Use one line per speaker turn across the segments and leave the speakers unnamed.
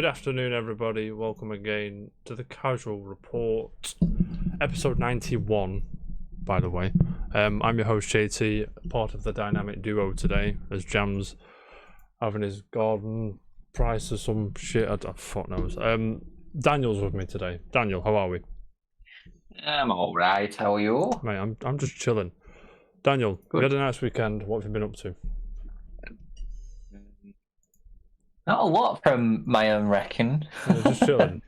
afternoon, everybody. Welcome again to the Casual Report, episode 91, by the way. I'm your host, JT, part of the dynamic duo today, as Jam's having his garden price or some shit. I fuck knows. Daniel's with me today. Daniel, how are we?
I'm alright, how are you?
Mate, I'm just chilling. Daniel,
Good.
you had a nice weekend. What have you been up to?
Not a lot from my own reckon.
Yeah, just chilling.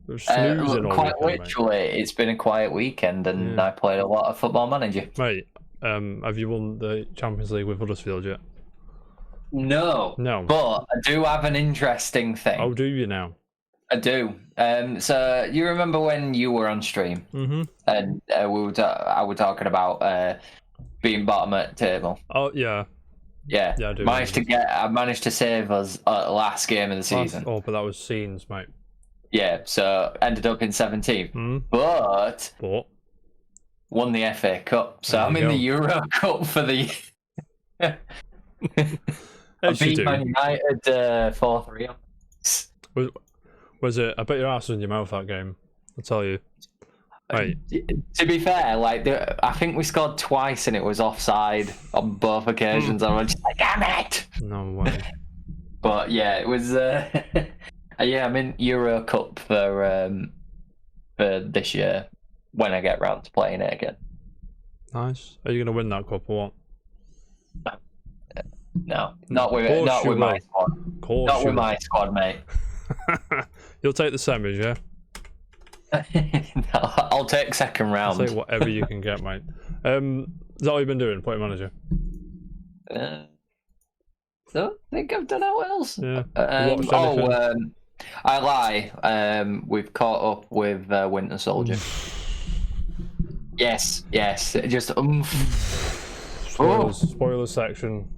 Snoozing all
quite
weekend,
literally, it's been a quiet weekend and
Yeah.
I played a lot of Football Manager.
Mate, have you won the Champions League with Huddersfield yet?
No.
No.
But I do have an interesting thing.
Oh, do you now?
I do. So you remember when you were on stream and I were talking about being bottom at the table?
Oh, yeah.
Yeah.
Yeah, I do.
I managed to save us last game of the season.
Oh, but that was scenes, mate.
Yeah, so ended up in 17th. But won the FA Cup. So I'm in the Euro Cup for the I beat Man United 4-3.
Was it? I bet your ass was in your mouth that game. I'll tell you. Right.
To be fair, I think we scored twice and it was offside on both occasions. I was just like, damn it!
No way.
But yeah, it was. Yeah, I'm in Euro Cup for this year when I get round to playing it again.
Nice. Are you gonna win that cup or what?
No, not with my squad. Not with my squad, mate.
You'll take the semis, yeah?
No, I'll take second round.
I'll take whatever you can get, mate. Is that all you've been doing, Playing Manager?
Don't think I've done out else.
Yeah.
I lie. We've caught up with Winter Soldier. Yes. Just
Spoilers section.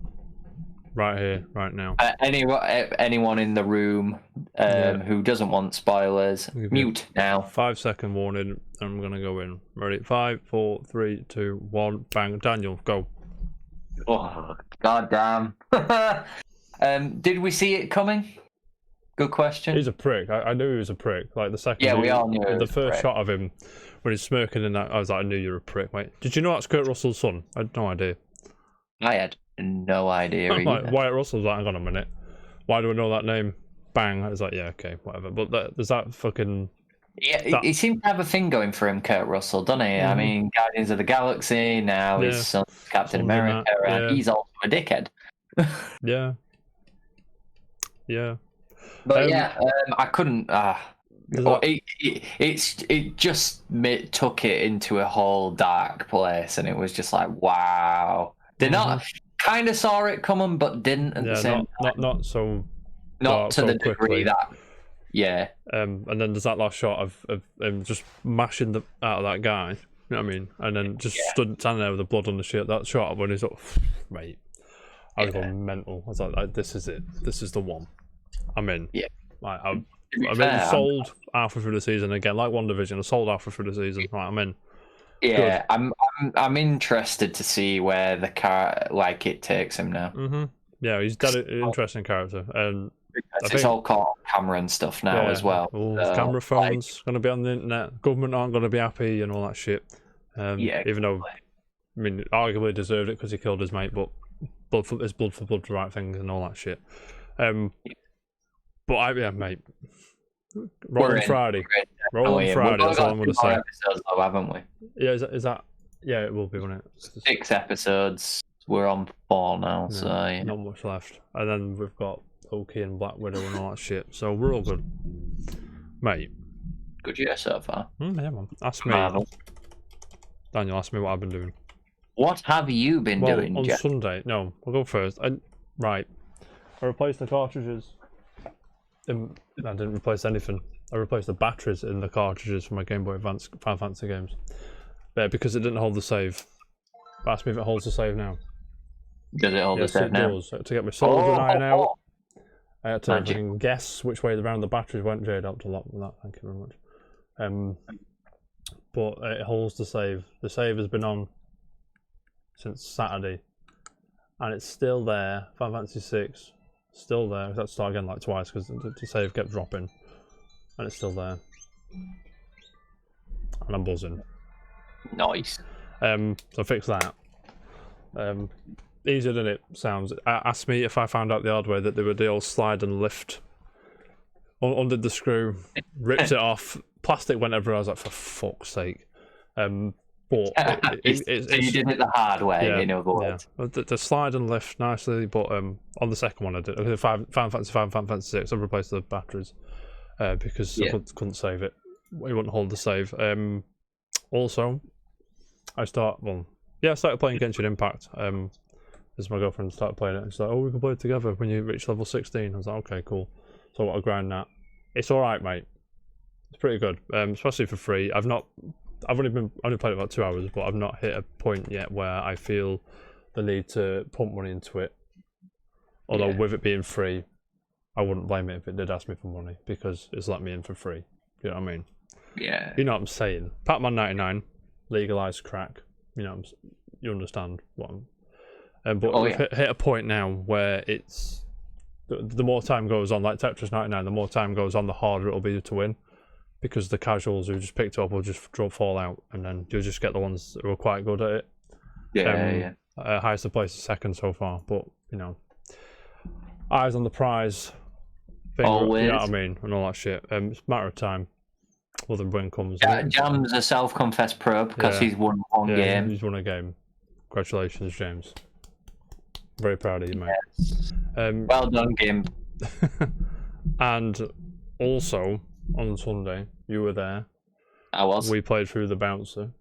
Right here, right now.
Anyone in the room who doesn't want spoilers, mute now.
5-second warning. I'm gonna go in. Ready? 5, 4, 3, 2, 1. Bang. Daniel, go.
Oh, goddamn. Did we see it coming? Good question.
He's a prick. I knew he was a prick. Like the second.
Yeah, we all knew.
The first shot of him when he's smirking and that, I was like, I knew you were a prick, mate. Did you know that's Kurt Russell's son? I had no idea.
I had no idea.
Like, Wyatt Russell's like, hang on a minute. Why do I know that name? Bang. I was like, yeah, okay, whatever. But there's that fucking.
Yeah, he seems to have a thing going for him, Kurt Russell, doesn't he? I mean, Guardians of the Galaxy, now his son's Captain America, and he's also a dickhead.
Yeah. Yeah.
But I couldn't. It just took it into a whole dark place, and it was just like, wow. They not kind of saw it coming, but didn't at the same time.
Not so.
Not to the degree that. Yeah.
And then there's that last shot of him just mashing the out of that guy. You know what I mean? And then just standing there with the blood on the shirt. That shot when he's like, mate, I was going mental. I was like, this is it. This is the one. I'm in.
Yeah.
Like, I'm sold halfway through the season again, like One Division. I sold halfway through the season. Right, I'm in.
Yeah, good. I'm interested to see where the it takes him now.
Yeah, he's got an interesting character, and
it's all caught on camera and stuff now as well.
Camera phones going to be on the internet. Government aren't going to be happy and all that shit. Even though, I mean, arguably deserved it because he killed his mate, but it's blood for blood, right things and all that shit. But mate. Rolling Friday. Rolling Friday, that's all I'm going to say.
Episodes though, haven't we?
Yeah, is that? Yeah, it will be, won't it?
6 episodes. We're on 4 now, so yeah.
Not much left. And then we've got Loki and Black Widow and all that shit. So we're all good. Mate.
Good year so far.
Yeah, man. Ask me. Daniel, ask me what I've been doing.
What have you been doing,
on
Jeff?
Sunday. No, I'll go first. I replaced the cartridges. I didn't replace anything. I replaced the batteries in the cartridges for my Game Boy Advance Final Fantasy games. Because it didn't hold the save. Ask me if it holds the save now.
Does it hold the save now?
Does. I had to get my soldering iron out. I had to guess which way around the batteries went. Jade helped a lot with that. Thank you very much. But it holds the save. The save has been on since Saturday, and it's still there. Final Fantasy 6. Still there. I had to start again like twice because the save kept dropping. And it's still there. And I'm buzzing.
Nice.
So fix that. Easier than it sounds. Ask me if I found out the hard way that they were the old slide and lift. Undid the screw, ripped it off, plastic went everywhere. I was like, for fuck's sake. But
So you did it the hard way,
yeah,
in other words.
Yeah. The slide and lift nicely, but on the second one I did. Final Fantasy 5 and Final Fantasy 6, I replaced the batteries because I couldn't save it. It wouldn't hold the save. Also, I started playing Genshin Impact. As my girlfriend started playing it, and she's like, "Oh, we can play it together when you reach level 16." I was like, "Okay, cool." So I grind that. It's all right, mate. It's pretty good, especially for free. I've only played it about 2 hours, but I've not hit a point yet where I feel the need to pump money into it. Although with it being free, I wouldn't blame it if it did ask me for money because it's let me in for free. You know what I mean?
Yeah.
You know what I'm saying? Pac-Man 99, legalized crack. You know, you understand what I'm. But we've hit a point now where it's the more time goes on, like Tetris 99, the more time goes on, the harder it'll be to win, because the casuals who just picked it up will just fall out, and then you'll just get the ones that are quite good at it. Highest of place is second so far, but you know, eyes on the prize.
Always.
You know what I mean, and all that shit. It's a matter of time. Well, the win comes.
Jam's a self-confessed pro because he's won one game.
He's won a game. Congratulations, James. Very proud of you, mate.
Yes. Well done, game.
And also on Sunday, you were there.
I was.
We played through the Bouncer.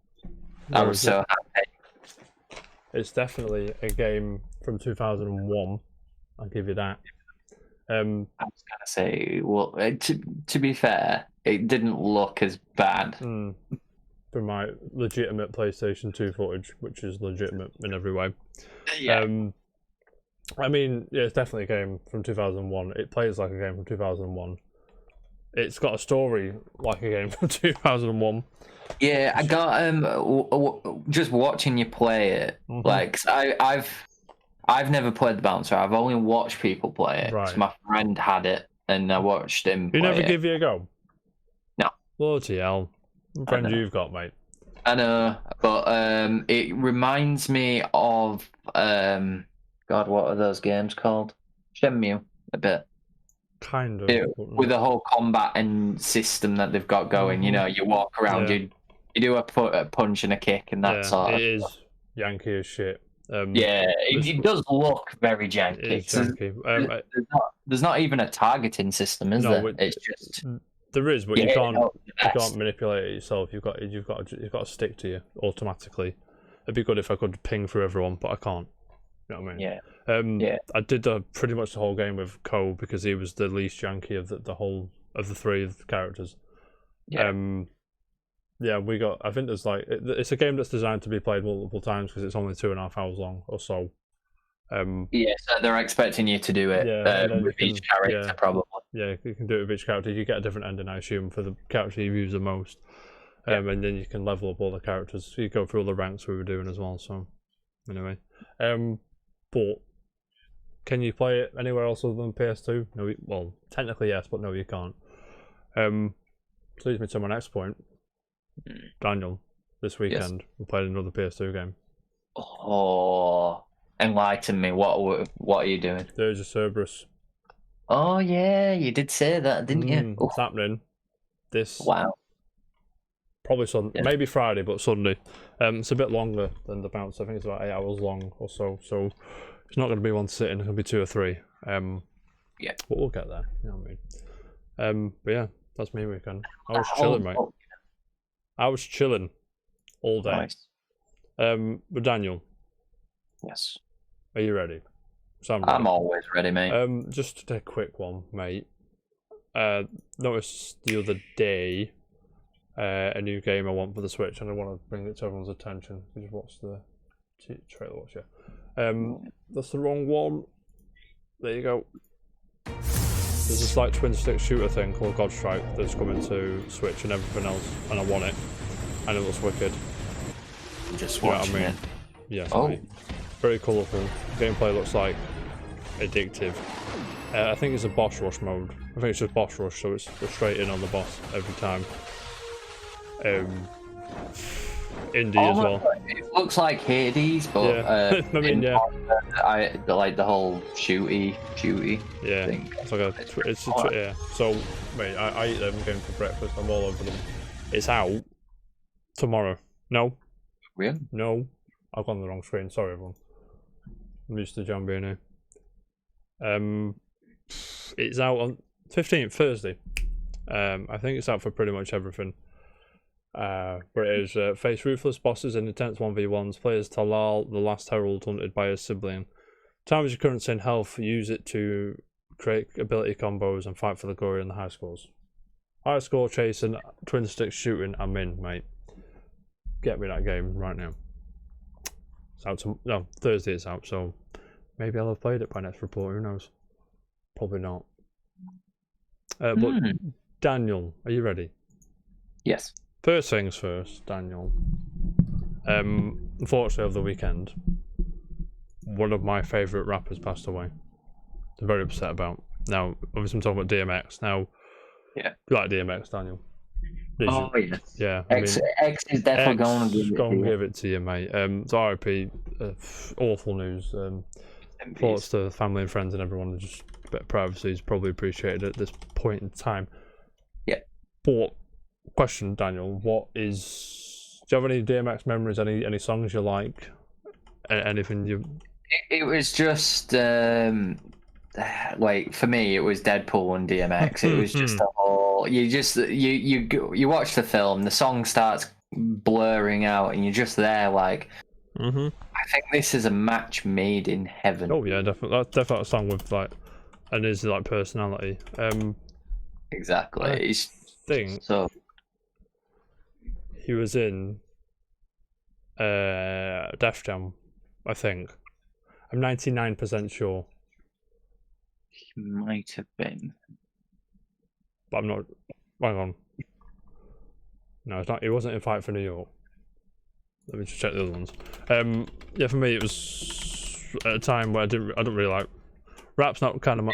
I was so happy.
It's definitely a game from 2001. I'll give you that.
I was gonna say, well, to be fair, it didn't look as bad.
From my legitimate PlayStation 2 footage, which is legitimate in every way.
Yeah.
I mean, yeah, it's definitely a game from 2001. It plays like a game from 2001. It's got a story like a game from 2001.
Yeah, I got just watching you play it. Like I've never played the Bouncer. I've only watched people play it.
Right.
So my friend had it, and I watched him.
You never give you a go?
No.
Bloody hell, what friend you've got, mate.
I know, but it reminds me of God, what are those games called? Shenmue, a bit.
Kind of.
With the whole combat and system that they've got going, you know, you walk around, you do a punch and a kick, and that sort of.
It is Yankee as shit.
It does look very janky.
It is janky.
There's not even a targeting system, is there? It's just.
There is, but you can't manipulate it yourself. You've got to stick to you automatically. It'd be good if I could ping through everyone, but I can't. You know what I mean?
Yeah.
I did pretty much the whole game with Cole because he was the least janky of the three of the characters. Yeah. We got. I think there's it's a game that's designed to be played multiple times because it's only 2.5 hours long or so.
So they're expecting you to do it with each character, probably.
Yeah, you can do it with each character. You get a different ending, I assume, for the character you use the most. And then you can level up all the characters. So you go through all the ranks we were doing as well. So, anyway. But can you play it anywhere else other than PS2? No, well, technically yes, but no, you can't. Leads me to my next point. Daniel, this weekend we played another PS2 game.
Oh, enlighten me. What are you doing?
There's a Cerberus.
Oh yeah, you did say that, didn't you?
It's happening. This.
Wow.
Probably Sunday, maybe Friday, but Sunday. It's a bit longer than the Bounce. I think it's about 8 hours long or so. So it's not going to be one sitting. It's going to be 2 or 3. But we'll get there. You know what I mean? But yeah, that's me weekend. I was chilling, mate. I was chilling all day.
Nice.
But Daniel.
Yes.
Are you ready? So
I'm always ready, mate.
Just a quick one, mate. Noticed the other day. A new game I want for the Switch, and I want to bring it to everyone's attention. You just watch the trailer, watch it. That's the wrong one. There you go. There's this twin stick shooter thing called Godstrike that's coming to Switch and everything else, and I want it. And it looks wicked.
Just watching it.
Yes, mate. Very colourful. Gameplay looks like addictive. I think it's a boss rush mode. I think it's just boss rush, so it's straight in on the boss every time. Indie as well.
It looks like Hades, but
yeah. I mean, yeah.
I like the whole shooty
yeah.
thing.
It's like yeah. So wait, I eat them again for breakfast. I'm all over them. It's out tomorrow. No.
Really?
No. I've gone on the wrong screen. Sorry, everyone. I'm used to John being here. It's out on 15th, Thursday. I think it's out for pretty much everything. But it is face ruthless bosses in intense 1v1s. Players Talal, the last herald hunted by his sibling. Time is your currency in health. Use it to create ability combos and fight for the glory and the high scores. High score chasing, twin stick shooting. I'm in, mate. Get me that game right now. It's out no, Thursday it's out, so maybe I'll have played it by next report, who knows? Probably not. But Daniel, are you ready?
Yes.
First things first, Daniel. Unfortunately over the weekend, one of my favourite rappers passed away. I'm very upset about. Now, obviously I'm talking about DMX. Now,
yeah.
You like DMX, Daniel?
Oh, yes.
Yeah.
X is definitely going to
give it to you, mate. So RIP, awful news. Thoughts to family and friends and everyone. Just a bit of privacy is probably appreciated at this point in time.
Yeah.
But, question, Daniel, do you have any DMX memories, any songs you like? Anything you...
It was just... like for me it was Deadpool and DMX. It was just a whole you watch the film, the song starts blurring out and you're just there like I think this is a match made in heaven.
Oh yeah, definitely. That's definitely a song with like and his like personality.
Exactly.
I think
so
he was in Def Jam, I think. I'm 99% sure.
He might have been.
But I'm not. Hang on. No, it's not. He wasn't in Fight for New York. Let me just check the other ones. Yeah, for me it was at a time where I don't really like. Rap's not kind of.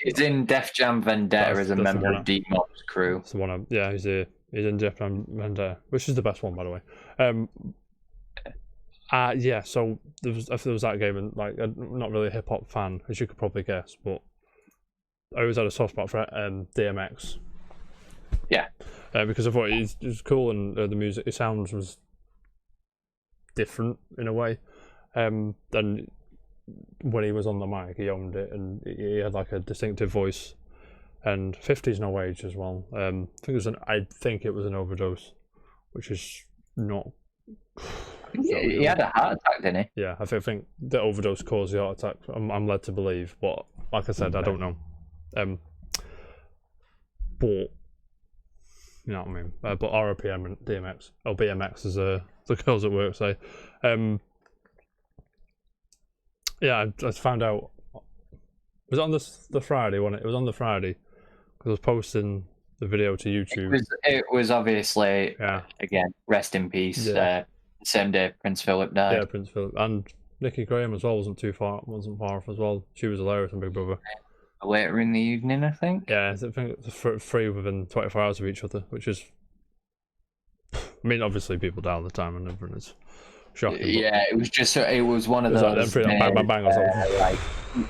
He's in Def Jam Vendetta as a member of D-Mob's crew.
That's the one. Yeah, he's in Def Jam Vendetta, which is the best one, by the way. Yeah. So there was that game, and like I'm not really a hip hop fan, as you could probably guess, but I always had a soft spot for DMX.
Yeah.
Because I thought it was cool, and the music, his sounds was different in a way. Then when he was on the mic, he owned it, and he had like a distinctive voice. And 50's no age as well. I think it was an overdose, which is not.
He had a heart attack, didn't he?
Yeah, I think the overdose caused the heart attack. I'm led to believe, but like I said, I don't know. But you know what I mean. But RPM and DMX, or BMX, as the girls at work say. Yeah, I found out. Was it on the Friday? Wasn't it? It was on the Friday because I was posting the video to YouTube.
It was obviously.
Yeah.
Again, rest in peace.
Yeah.
Same day Prince Philip died.
Yeah, Prince Philip, and Nikki Graham as well wasn't far off as well. She was hilarious on Big Brother.
Later in the evening, I think.
Yeah, I think it's three within 24 hours of each other, which is. I mean, obviously people die all the time, and everyone is shocking.
Yeah, it was just it was one of those.
Like bang bang or something.
Like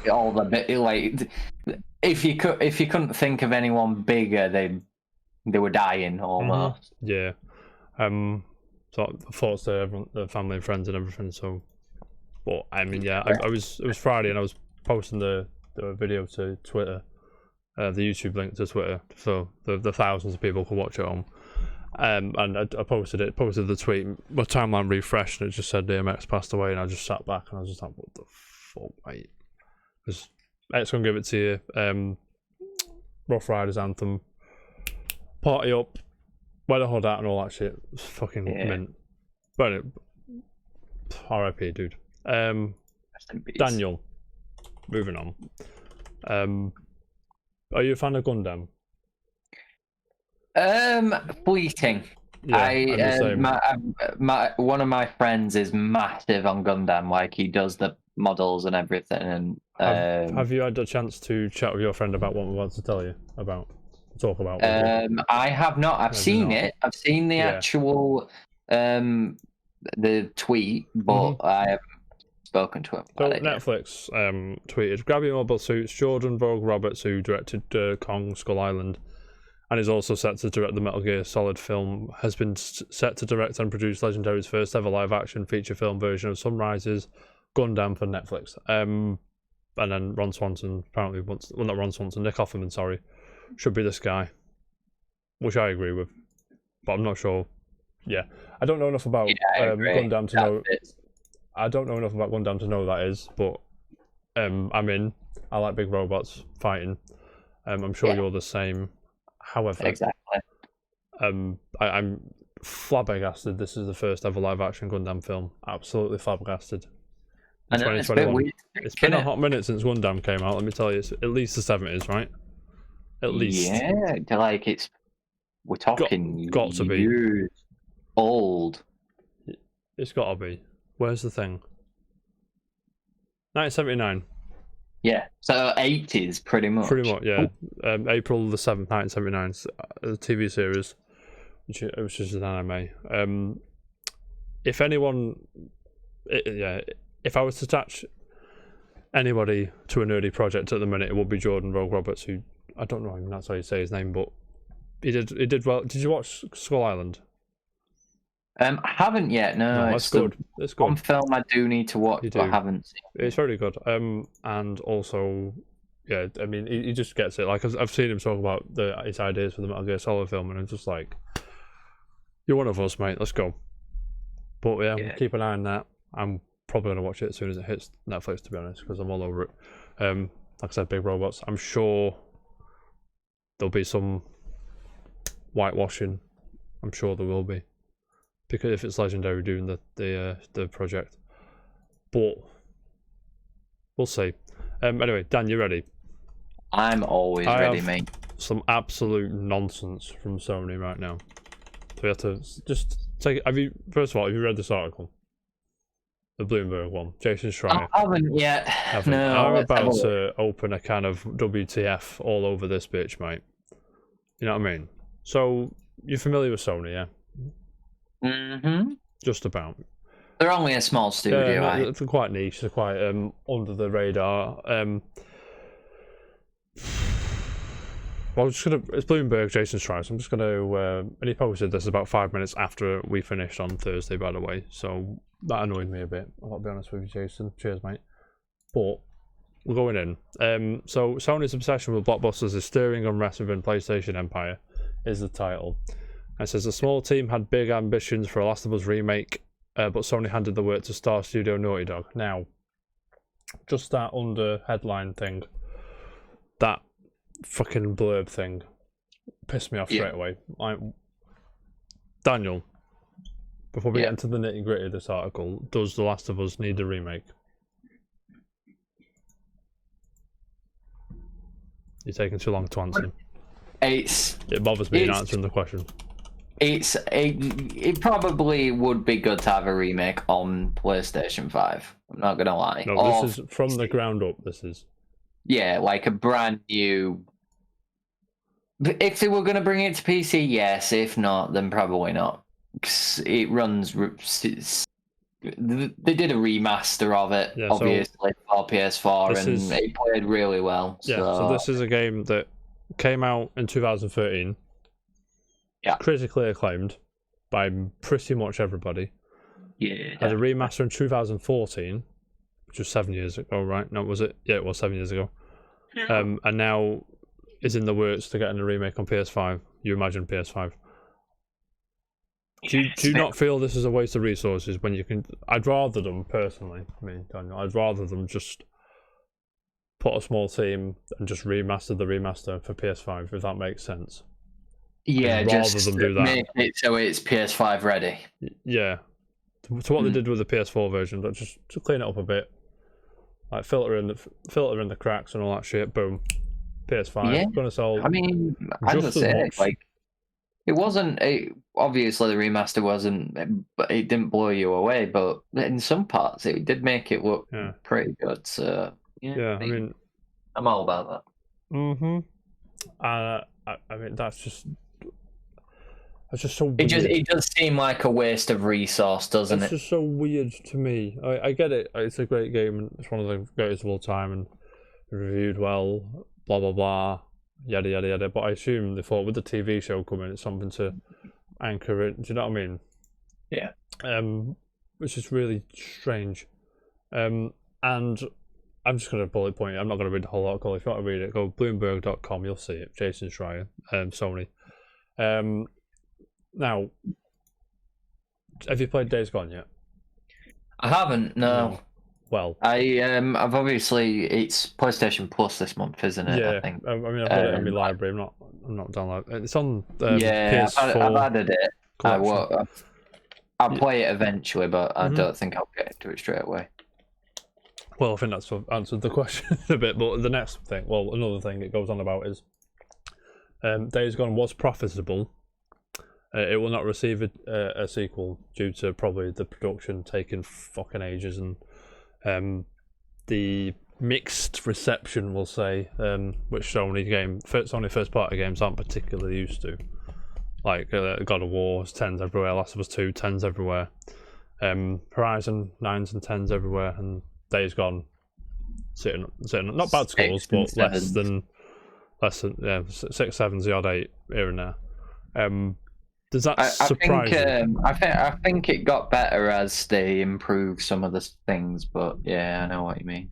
all the bit like if you couldn't think of anyone bigger, they were dying almost.
Yeah. So thoughts to everyone, the family and friends and everything. So, but I mean, yeah, it was Friday, and I was posting the video to Twitter, the YouTube link to Twitter, so the thousands of people can watch it on. And I posted the tweet. My timeline refreshed, and it just said DMX passed away, and I just sat back and I was just like, what the fuck, mate? Because X gonna give it to you. Rough Riders anthem, party up. Where the hood at and all that shit. It's fucking mint. But RIP, dude. Daniel, moving on. Are you a fan of Gundam?
Fleeting.
Yeah,
one of my friends is massive on Gundam. Like he does the models and everything. And
have you had a chance to chat with your friend about what we want to tell you about? Talk about.
I have not. I've seen it. I've seen the actual the tweet, but I haven't spoken to him about it.
Netflix tweeted, "Grab your mobile suits." Jordan Vogue Roberts, who directed Kong Skull Island, and is also set to direct the Metal Gear Solid film, has been set to direct and produce Legendary's first ever live-action feature film version of Sunrise's Gundam for Netflix. And then Ron Swanson apparently wants, well, not Ron Swanson, Nick Offerman, sorry, should be this guy, which I agree with, but I'm not sure. Yeah, I don't know enough about Gundam to know. I don't know enough about Gundam to know that is, but I'm in. I like big robots fighting. I'm sure you're the same. However,
exactly.
I'm flabbergasted. This is the first ever live action Gundam film. Absolutely flabbergasted.
In 2021.
It's been a hot minute since Gundam came out. Let me tell you, it's at least the 70s, right? At least.
Yeah, like we're talking.
Got to be
old.
It's got to be. Where's the thing? 1979.
Yeah, so 80s pretty much.
Pretty much, yeah. April the 7th, 1979, the TV series, which is an anime. If anyone, if I was to attach anybody to a nerdy project at the minute, it would be Jordan Vogue Roberts, who, I don't know if that's how you say his name, but he did well. Did you watch Skull Island?
I haven't yet. No,
that's good. It's good.
One film I do need to watch, but I haven't seen.
It's very good. And also, yeah, I mean, he just gets it. Like I've seen him talk about his ideas for the Metal Gear Solid film, and I'm just like, you're one of us, mate. Let's go. But yeah, keep an eye on that. I'm probably gonna watch it as soon as it hits Netflix, to be honest, because I'm all over it. Like I said, big robots. I'm sure there'll be some whitewashing. I'm sure there will be. Because if it's Legendary doing the project, but we'll see. Anyway, Dan, you ready?
I'm always ready, mate.
Some absolute nonsense from Sony right now. So we have to just take. First of all, have you read this article? The Bloomberg one, Jason Schreier.
I haven't yet. No,
I'm about to open a can of WTF all over this bitch, mate. You know what I mean? So you're familiar with Sony, yeah?
Mm-hmm.
Just about.
They're only a small studio, right?
They're quite niche. They're quite under the radar. Well, it's Bloomberg, Jason Schreier. So I'm just gonna, and he posted this about 5 minutes after we finished on Thursday, by the way. So that annoyed me a bit. I'll be honest with you, Jason. Cheers, mate. But we're going in. So Sony's obsession with blockbusters is stirring unrest within PlayStation Empire, is the title. It says a small team had big ambitions for a Last of Us remake, but Sony handed the work to Star Studio Naughty Dog. Now, just that under headline thing, that fucking blurb thing, pissed me off straight away. Daniel, before we get into the nitty gritty of this article, does The Last of Us need a remake? You're taking too long to answer. It bothers me not answering the question.
It probably would be good to have a remake on PlayStation 5. I'm not gonna lie.
No, this is from the ground up. This is.
Yeah, like a brand new. If they were gonna bring it to PC, yes. If not, then probably not. 'Cause it runs. They did a remaster of it, obviously, for PS4, and it played really well.
Yeah, so this is a game that came out in 2013.
Yeah.
Critically acclaimed by pretty much everybody.
Yeah.
Had a remaster in 2014, which was 7 years ago, right? No, was it? Yeah, it was 7 years ago. And now is in the works to get a remake on PS5. You imagine PS5. Do you not feel this is a waste of resources when you can? I'd rather them, personally, Daniel, I'd rather them just put a small team and just remaster the remaster for PS5, if that makes sense.
Yeah, just them do that. Make it so it's PS5 ready.
Yeah. So what they did with the PS4 version, but just to clean it up a bit, like filter in the cracks and all that shit. Boom, PS5.
Yeah.
Gonna sell.
I mean, as I say, like It wasn't. Obviously, the remaster wasn't, but it didn't blow you away. But in some parts, it did make it look pretty good. So
yeah, I mean,
I'm all about
that. I mean, that's just so weird.
It does seem like a waste of resource, doesn't it?
It's just so weird to me. I get it. It's a great game, and it's one of the greatest of all time, and reviewed well. Blah blah blah. Yada yada yada. But I assume they thought with the TV show coming, it's something to anchor it. Do you know what I mean?
Yeah.
Which is really strange. And I'm just going to bullet point it. I'm not going to read the whole article. If you want to read it, go Bloomberg.com. You'll see it. Jason Schreier, Sony. Now, have you played Days Gone yet?
I haven't. No.
Well,
I've obviously it's PlayStation Plus this month, isn't it?
Yeah.
I think.
I mean, I've got it in my library. I'm not downloading. It's on.
PS4 I've added it.
Collection.
I'll play it eventually, but I don't think I'll get into it straight away.
Well, I think that's answered the question a bit. But the next thing, another thing it goes on about is Days Gone was profitable. It will not receive a sequel due to probably the production taking fucking ages and the mixed reception, we'll say, which Sony first party games aren't particularly used to. Like God of War, 10s everywhere. Last of Us 2, 10s everywhere. Horizon, 9s and 10s everywhere, and Days Gone sitting not bad scores, but less than 6, 7s, the odd 8 here and there. Does that surprise you?
I think it got better as they improved some of the things, but yeah, I know what you mean.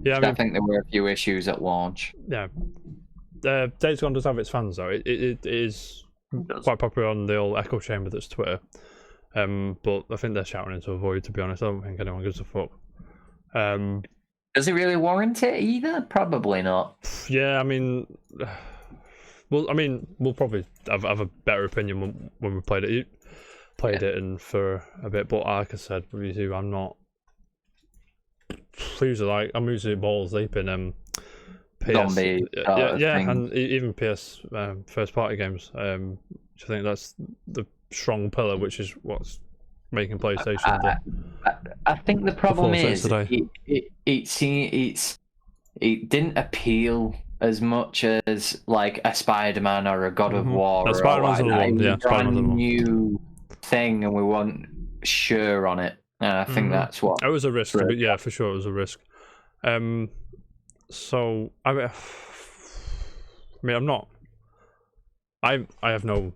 Yeah, I think there were a few issues at launch.
Yeah. Days Gone does have its fans though. It is quite popular on the old echo chamber that's Twitter. But I think they're shouting into a void, to be honest. I don't think anyone gives a fuck.
Does it really warrant it either? Probably not.
Yeah, I mean, we'll probably have a better opinion when we played it. And for a bit, but like I said, with you, I'm not. I'm usually balls deep in PS.
Zombie.
And even PS first party games. I think that's the strong pillar, which is what's making PlayStation.
I think the problem is it didn't appeal as much as like a Spider-Man or a God of War.
No, Spider-Man's the one. Yeah,
Spider-Man's a new thing, and we weren't sure on it. And I think that's what
it was a risk. Yeah, for sure, it was a risk. So I mean, I'm not. I have no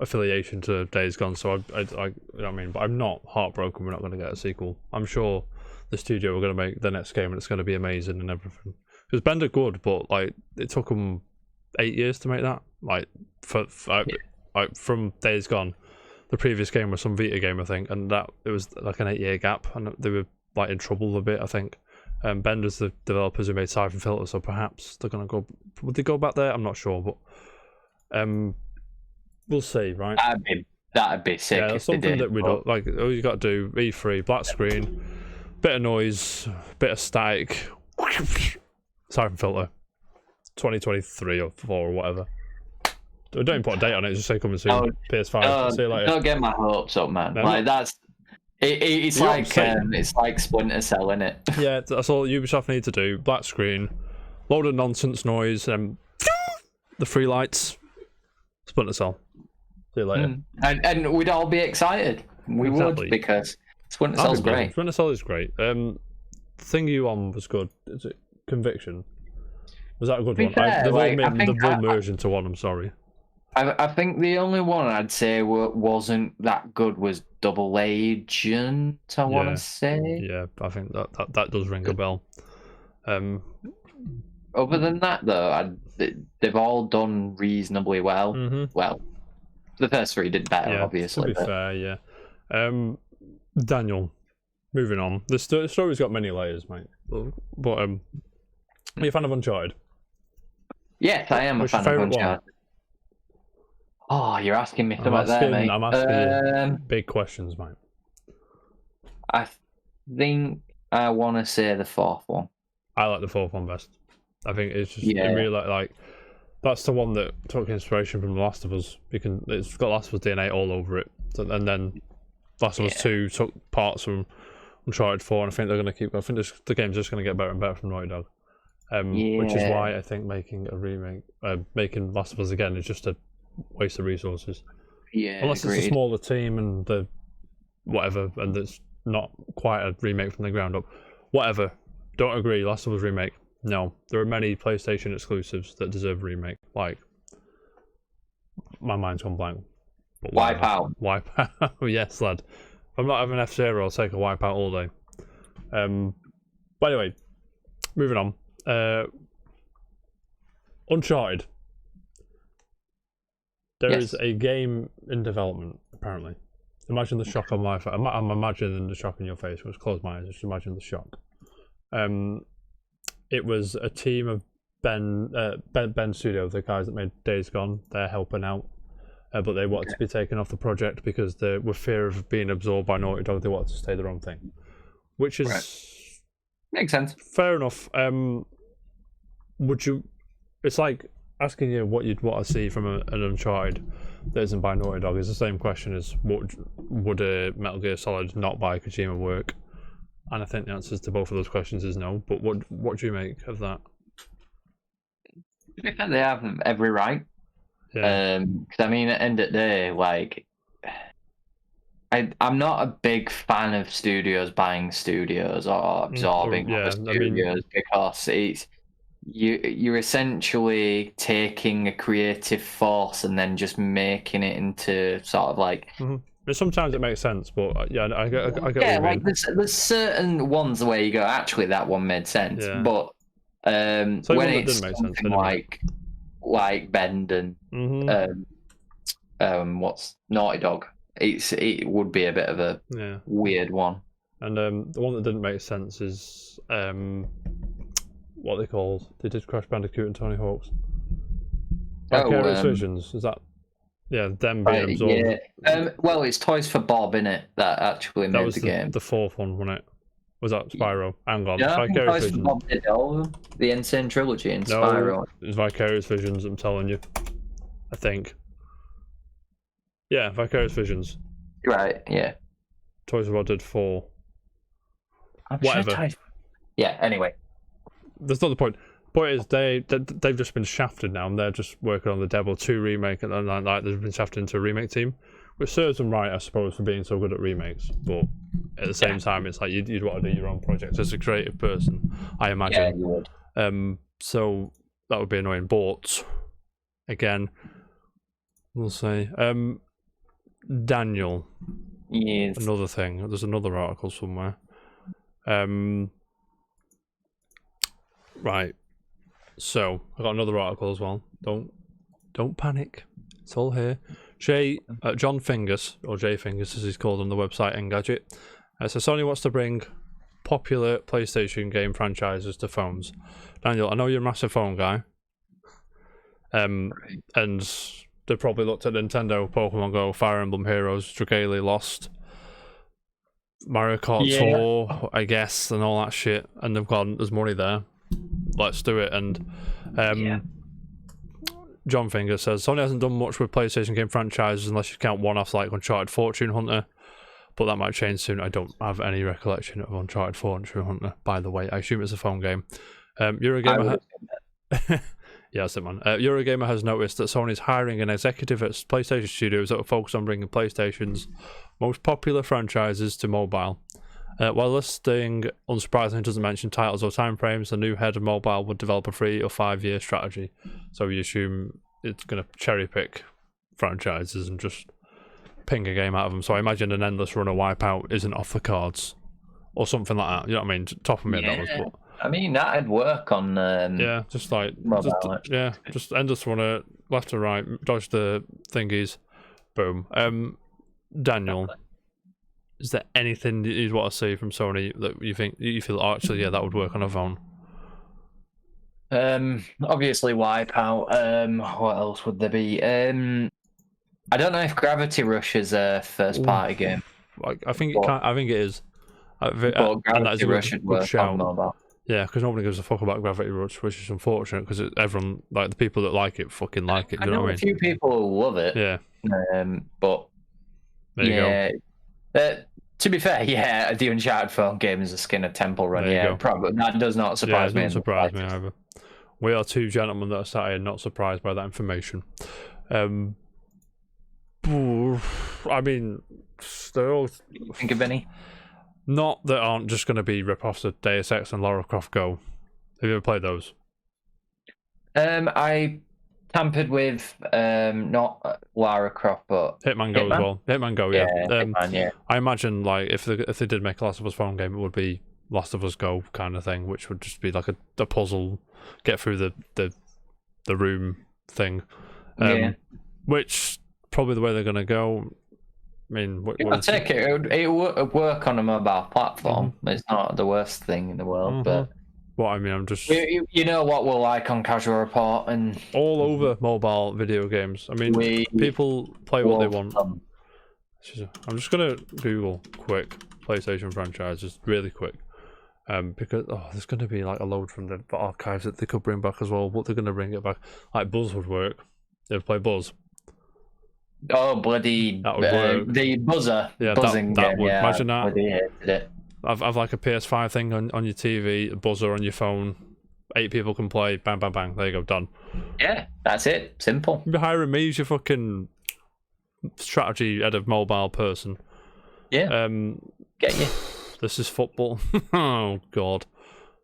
affiliation to Days Gone, so I you know what I mean. But I'm not heartbroken we're not going to get a sequel. I'm sure the studio are going to make the next game, and it's going to be amazing and everything. Because Bender good, but like it took them 8 years to make that. Like from Days Gone, the previous game was some Vita game, I think, and that it was like an 8-year gap, and they were like in trouble a bit, I think. Bender's the developers who made Siphon Filter, so perhaps they're gonna go. Would they go back there? I'm not sure, but we'll see, right?
That'd be sick.
Yeah,
if
something
they did,
that we don't like. All you got to do: E3, black screen, bit of noise, bit of static. Siphon Filter, 2023 or 4 or whatever. Don't even put a date on it. Just say coming soon. PS5. See you later.
Don't get my hopes up, man. No, like that's. It's like Splinter Cell, isn't it?
Yeah, that's all Ubisoft need to do. Black screen, load of nonsense noise, and the free lights. Splinter Cell. See you later.
And we'd all be excited. We would, because Splinter Cell's great.
Splinter Cell is great. The thing you on was good. Is it Conviction? Was that a good one? They've all made the full merge into one. I'm sorry.
I think the only one I'd say wasn't that good was Double Agent. I want to say.
Yeah, I think that does ring a bell.
Other than that, though, they've all done reasonably well. Well, the first 3 did better, obviously.
To be fair, yeah. Daniel, moving on. The story's got many layers, mate. But are you a fan of Uncharted?
Yes, I am a fan of Uncharted. Oh, you're asking me something there, mate.
I'm asking you big questions, mate.
I think I want to say the 4th one.
I like the 4th one best. I think it's just it really like That's the one that took inspiration from The Last of Us. It's got Last of Us DNA all over it. And then Last of Us 2 took parts from Uncharted 4, and I think they're going to keep. I think the game's just going to get better and better from Naughty Dog. Which is why I think making a remake, making Last of Us again, is just a waste of resources.
Yeah,
unless it's a smaller team and the whatever, and it's not quite a remake from the ground up. Whatever. Don't agree. Last of Us Remake. No, there are many PlayStation exclusives that deserve a remake. Like, my mind's gone blank.
Wipeout.
Wipeout. Yes, lad. If I'm not having F-Zero, I'll take a Wipeout all day. But anyway, moving on. Uncharted. There is a game in development, apparently. Imagine the shock on my face. I'm imagining the shock on your face. Let's close my eyes. Just imagine the shock. It was a team of Ben Studio, the guys that made Days Gone. They're helping out, but they wanted to be taken off the project because they were fear of being absorbed by Naughty Dog. They wanted to stay their own thing, which is
makes sense.
Fair enough. Would you? It's like asking you what you'd want to see from an Uncharted that isn't by Naughty Dog. Is the same question as would a Metal Gear Solid not by Kojima work? And I think the answers to both of those questions is no. But what do you make of that?
To be fair, they have every right.
Yeah.
Because I mean, at the end of the day, like, I'm not a big fan of studios buying studios or absorbing other studios, because it's you're essentially taking a creative force and then just making it into sort of like.
Sometimes it makes sense, but yeah, I get what you
like
mean.
there's certain ones where you go, actually that one made sense, but when it's something like Bend and what's Naughty Dog, it would be a bit of a weird one.
And the one that didn't make sense is what they called. They did Crash Bandicoot and Tony Hawk's. Vicarious Visions, is that? Yeah, them being absorbed.
Yeah. Well, it's Toys for Bob, innit? That actually made the game.
The fourth one, wasn't it? Was that Spyro? Hang on.
Yeah, Toys for Bob did all of them. The Insane Trilogy and Spyro.
It's Vicarious Visions, I'm telling you. I think. Yeah, Vicarious Visions.
Right, yeah.
Toys for Bob did 4. Whatever.
Yeah, anyway.
That's not the point. Point is, they've just been shafted now, and they're just working on the Devil 2 remake, and like they've been shafted into a remake team, which serves them right, I suppose, for being so good at remakes. But at the same time, it's like you'd want to do your own project as a creative person, I imagine.
Yeah, you would.
So that would be annoying. But again, we'll say Daniel.
Yes.
Another thing. There's another article somewhere. Right. So I got another article as well. Don't panic. It's all here. John Fingers, or J Fingers as he's called on the website Engadget. So Sony wants to bring popular PlayStation game franchises to phones. Daniel, I know you're a massive phone guy. And they probably looked at Nintendo, Pokemon Go, Fire Emblem Heroes, Dragalia Lost, Mario Kart Tour, I guess, and all that shit. And they've gone, there's money there. Let's do it. And John Finger says Sony hasn't done much with PlayStation game franchises unless you count one-offs like Uncharted Fortune Hunter, but that might change soon. I don't have any recollection of Uncharted Fortune Hunter, by the way. I assume it's a phone game. Eurogamer yeah, that's it, man. Eurogamer has noticed that Sony is hiring an executive at PlayStation Studios that will focus on bringing PlayStation's most popular franchises to mobile. While listing, unsurprisingly, doesn't mention titles or timeframes, the new head of mobile would develop a 3 or 5 year strategy. So you assume it's going to cherry pick franchises and just ping a game out of them. So I imagine an endless run of Wipeout isn't off the cards, or something like that. You know what I mean? Top of my nose, but
I mean that'd work on.
Just like
mobile,
just endless runner, left to right, dodge the thingies, boom. Daniel. Is there anything you'd want to see from Sony that you feel actually that would work on a phone?
Obviously Wipeout. What else would there be? I don't know if Gravity Rush is a first party game.
I think it is.
But Gravity Rush would work on mobile.
Yeah, because nobody gives a fuck about Gravity Rush, which is unfortunate because everyone, like the people that like it, fucking like it. Do you know what I mean?
A few people who love it.
Yeah.
But
there you
go. To be fair, yeah, the Uncharted phone game is a skin of Temple Run.
There you go.
Probably that does not surprise me.
It doesn't surprise me either. We are two gentlemen that are sat here not surprised by that information. I mean, they're all.
Think of any?
Not that aren't just going to be rip-offs of Deus Ex and Lara Croft Go. Have you ever played those?
I tampered with not Lara Croft, but
Hitman Go as well. Hitman Go, yeah.
Hitman, yeah.
I imagine like if they did make a Last of Us phone game, it would be Last of Us Go kind of thing, which would just be like a puzzle, get through the room thing. Which probably the way they're gonna go. I mean,
I'll take it. It would work on a mobile platform. It's not the worst thing in the world, but.
Well, I mean, I'm just.
You know what we're like on Casual Report and.
All over mobile video games. I mean, people play what they want. I'm just gonna Google quick PlayStation franchises really quick. Because there's gonna be like a load from the archives that they could bring back as well, but they're gonna bring it back. Like Buzz would work. You ever play Buzz?
Oh bloody!
That would work.
The buzzer.
Yeah,
buzzing
that would.
Yeah,
imagine that.
Hated it.
I've like a PS5 thing on your TV, a buzzer on your phone. 8 people can play. Bang, bang, bang. There you go. Done.
Yeah, that's it. Simple.
You're hiring me as your fucking strategy head of mobile person.
Yeah. Get you.
This is football. Oh God.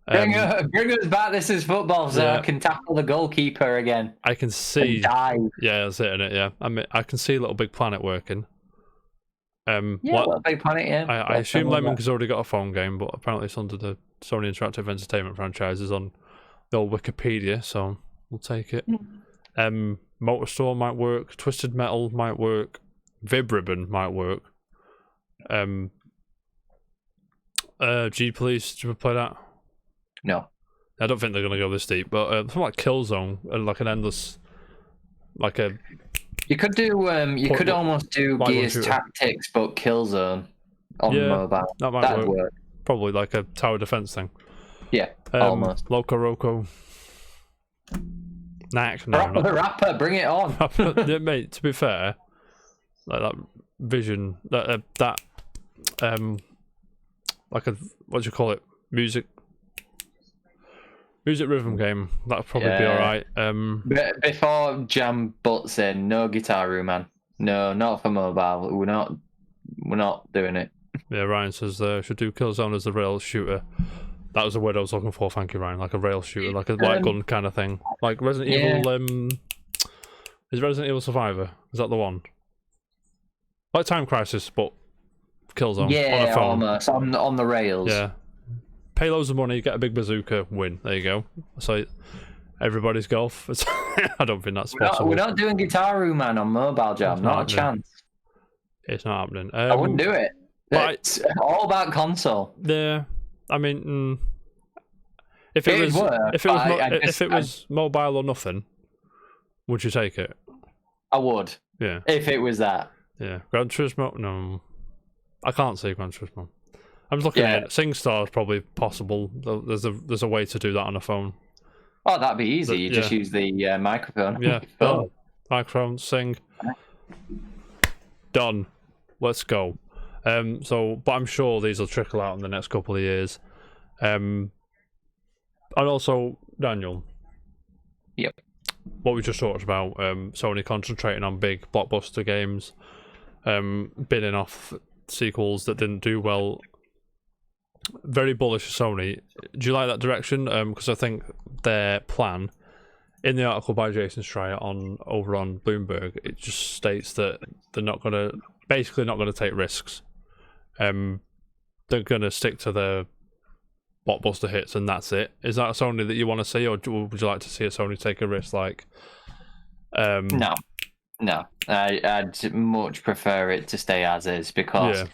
Bring us back. This is football, so I can tackle the goalkeeper again.
I can see.
Dive.
Yeah, that's it, innit? Yeah. I mean, I can see Little Big Planet working.
Little Big Planet. Yeah.
I assume Lemon has already got a phone game, but apparently it's under the Sony Interactive Entertainment franchises on the old Wikipedia, so we'll take it. Motorstorm might work. Twisted Metal might work. Vib Ribbon might work. G Police, did you ever play that?
No.
I don't think they're gonna go this deep, but something like Killzone and like an endless, like a.
You could do. You could almost do Gears Tactics, but Killzone on mobile. That'd work.
Probably like a tower defense thing.
Yeah, almost.
Loco Roco. Knack. No,
rapper, bring it on.
Yeah, mate, to be fair, like that vision, that like a what do you call it? Music rhythm game. That'd probably be alright.
Before Jam butts in, no Guitar Room, man. No, not for mobile. We're not doing it.
Yeah, Ryan says should do Killzone as the rail shooter. That was the word I was looking for. Thank you, Ryan. Like a rail shooter, like a light gun kind of thing, like Resident Evil. Is Resident Evil Survivor? Is that the one? Like Time Crisis, but Killzone.
Yeah,
on a phone.
almost on the rails.
Yeah. Pay loads of money, get a big bazooka, win. There you go. So everybody's golf. I don't think that's possible.
We're not doing Guitar Room, man, on mobile jam. Not a chance.
It's not happening.
I wouldn't do it. It's all about console.
Yeah, I mean, if it was mobile or nothing, would you take it?
I would.
Yeah.
If it was that.
Yeah. Gran Turismo? No, I can't see Gran Turismo. I'm just looking at it. SingStar is probably possible. There's a way to do that on a phone.
Oh, that'd be easy. You just use the microphone.
Yeah. Done. Microphone, sing. Done. Let's go. But I'm sure these will trickle out in the next couple of years. And also, Daniel.
Yep.
What we just talked about, Sony concentrating on big blockbuster games, binning off sequels that didn't do well. Very bullish Sony. Do you like that direction? Because I think their plan, in the article by Jason Schreier over on Bloomberg, it just states that they're not gonna take risks. They're gonna stick to their blockbuster hits and that's it. Is that a Sony that you want to see, or would you like to see a Sony take a risk like?
No. I'd much prefer it to stay as is because. Yeah.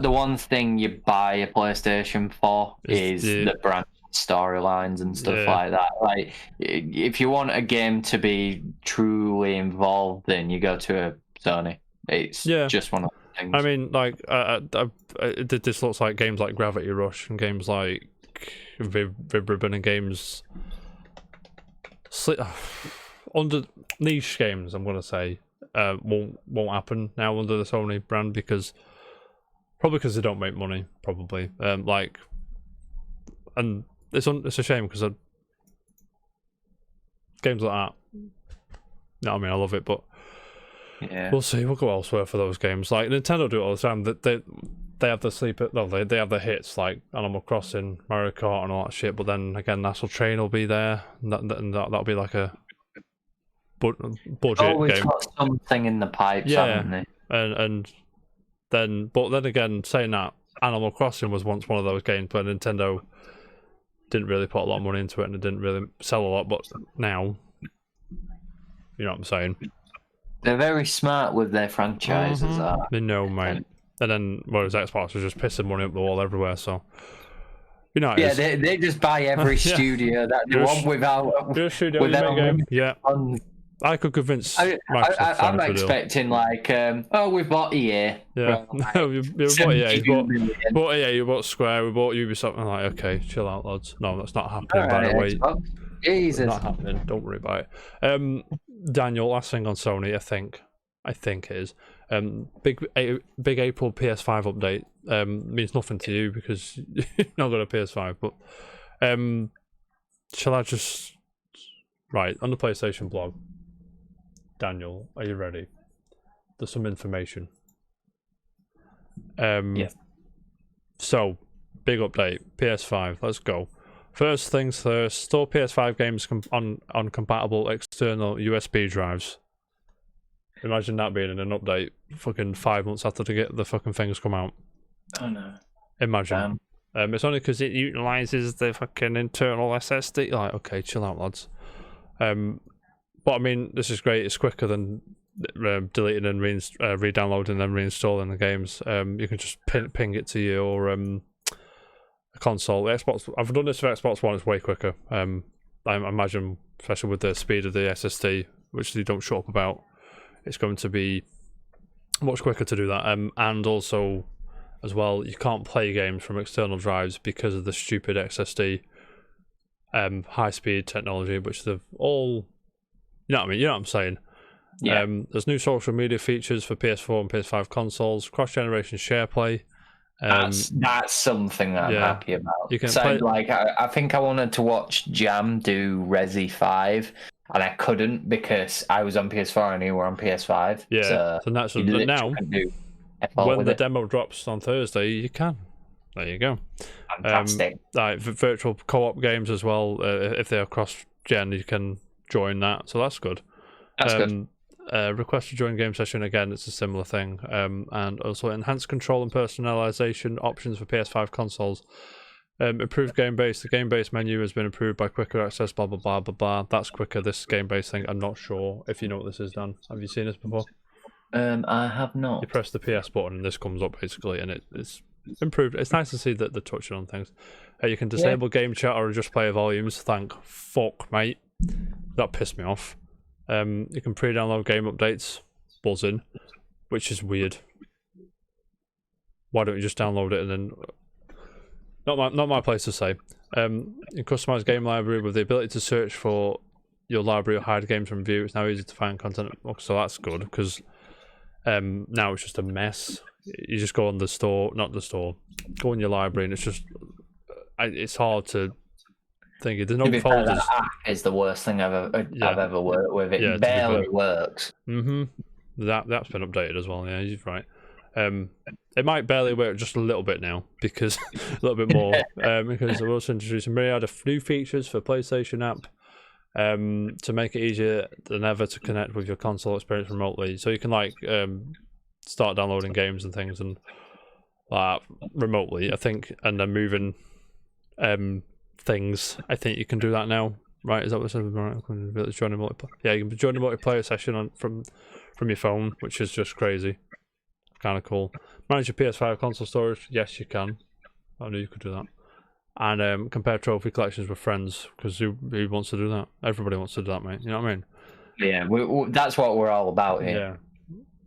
The one thing you buy a PlayStation for is the brand storylines and stuff like that. Like, if you want a game to be truly involved in, you go to a Sony. It's just one of the things.
I mean, like, this looks like games like Gravity Rush and games like like Ribbon and games under niche games, I'm gonna say, won't happen now under the Sony brand because they don't make money, probably. And it's a shame because games like that. No, I mean I love it, but
yeah,
we'll see. We'll go elsewhere for those games. Like Nintendo do it all the time. They have the they have the hits like Animal Crossing, Mario Kart, and all that shit. But then again, Astral Chain will be there, and that'll be like a budget
always
game.
got something in the pipes, haven't they?
And then again, saying that, Animal Crossing was once one of those games, but Nintendo didn't really put a lot of money into it, and it didn't really sell a lot. But now, you know what I'm saying?
They're very smart with their franchises.
They know, mate. And then, whereas Xbox was just pissing money up the wall everywhere, so you know.
Yeah, they just buy every studio that they want without
game. Yeah. I could convince Microsoft.
I'm expecting like, we've bought EA.
Yeah,
like
we bought EA. Bought EA. We bought Square. We bought Ubisoft. I'm like, okay, chill out, lads. No, that's not happening. By the way,
Jesus,
not happening. Don't worry about it. Daniel, last thing on Sony, I think it is big April PS5 update. Means nothing to you because you've not got a PS5. But shall I just on the PlayStation blog? Daniel, are you ready? There's some information.
Yeah.
So, big update. PS5. Let's go. First things first. Store PS5 games on compatible external USB drives. Imagine that being in an update. Fucking 5 months after the fucking things come out.
Oh no.
Imagine. It's only because it utilizes the fucking internal SSD. Like, okay, chill out, lads. But I mean, this is great. It's quicker than deleting and re-downloading and reinstalling the games. You can just ping it to your console. Xbox. I've done this for Xbox One. It's way quicker. I imagine, especially with the speed of the SSD, which they don't shut up about, it's going to be much quicker to do that. And also, as well, you can't play games from external drives because of the stupid SSD high-speed technology, which they've all. You know what I mean? You know what I'm saying?
Yeah.
There's new social media features for PS4 and PS5 consoles, cross-generation share play.
That's something that I'm happy about.
You can
I think I wanted to watch Jam do Resi 5, and I couldn't because I was on PS4 and you were on PS5.
Yeah, so naturally, now, when the demo drops on Thursday, you can. There you go.
Fantastic.
Virtual co-op games as well, if they're cross-gen, you can join that, so that's good.
That's good.
Request to join game session, again, it's a similar thing. And also enhanced control and personalization options for PS5 consoles. Improved game base. The game base menu has been improved by quicker access, blah blah blah blah blah. That's quicker, this game base thing. I'm not sure if you know what this is, Dan. Have you seen this before?
I have not.
You press the PS button and this comes up basically, and it's improved. It's nice to see that they're touching on things. You can disable game chat or adjust player volumes. Thank fuck, mate. That pissed me off. You can pre-download game updates, buzzing, which is weird. Why don't you just download it and then? Not my place to say. You customize game library with the ability to search for your library or hide games from view. It's now easy to find content. So that's good because now it's just a mess. You just go on the store, go in your library, and it's just it's hard to. There's no folders.
That app is the worst thing I've ever worked with. It barely works.
That's been updated as well. Yeah, you're right. It might barely work just a little bit now because a little bit more because they're also introducing myriad of new features for PlayStation app to make it easier than ever to connect with your console experience remotely. So you can start downloading games and things and remotely, I think, and then moving things. I think you can do that now, right? Is that what it says? Right, join a multiplayer. Yeah, you can join a multiplayer session from your phone, which is just crazy. Kind of cool. Manage your PS5 console storage. Yes, you can. I knew you could do that. And compare trophy collections with friends, because who wants to do that? Everybody wants to do that, mate. You know what I mean?
Yeah, that's what we're all about here.
Yeah,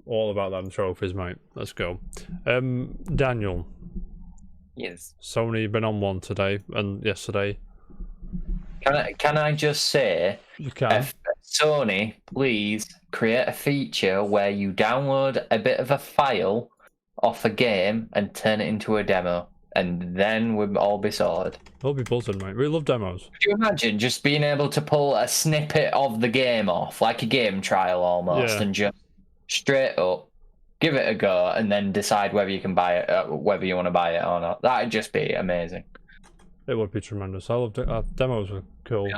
all about them trophies, mate. Let's go. Daniel,
Yes.
Sony been on one today and yesterday.
Can I just say,
You can.
Sony, please create a feature where you download a bit of a file off a game and turn it into a demo, and then we'll all be sorted.
We'll be buzzing, mate. We love demos.
Could you imagine just being able to pull a snippet of the game off, like a game trial almost, and just straight up give it a go, and then decide whether you can buy it, whether you want to buy it or not? That'd just be amazing.
It would be tremendous. I love demos are cool.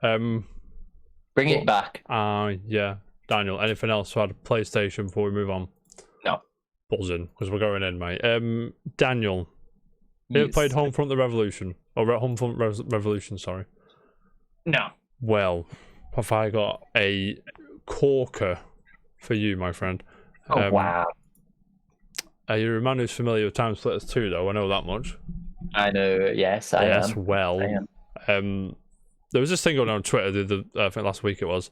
Bring it back.
Yeah. Daniel, anything else to add PlayStation before we move on?
No.
Buzzing, because we're going in, mate. Daniel, you ever played Homefront The Revolution? Or Homefront Revolution, sorry.
No.
Well, have I got a corker for you, my friend.
Oh, wow.
You're a man who's familiar with Timesplitters 2, though. I know that much.
I know, yes, I am.
Well.
I am.
There was this thing going on Twitter, I think last week it was,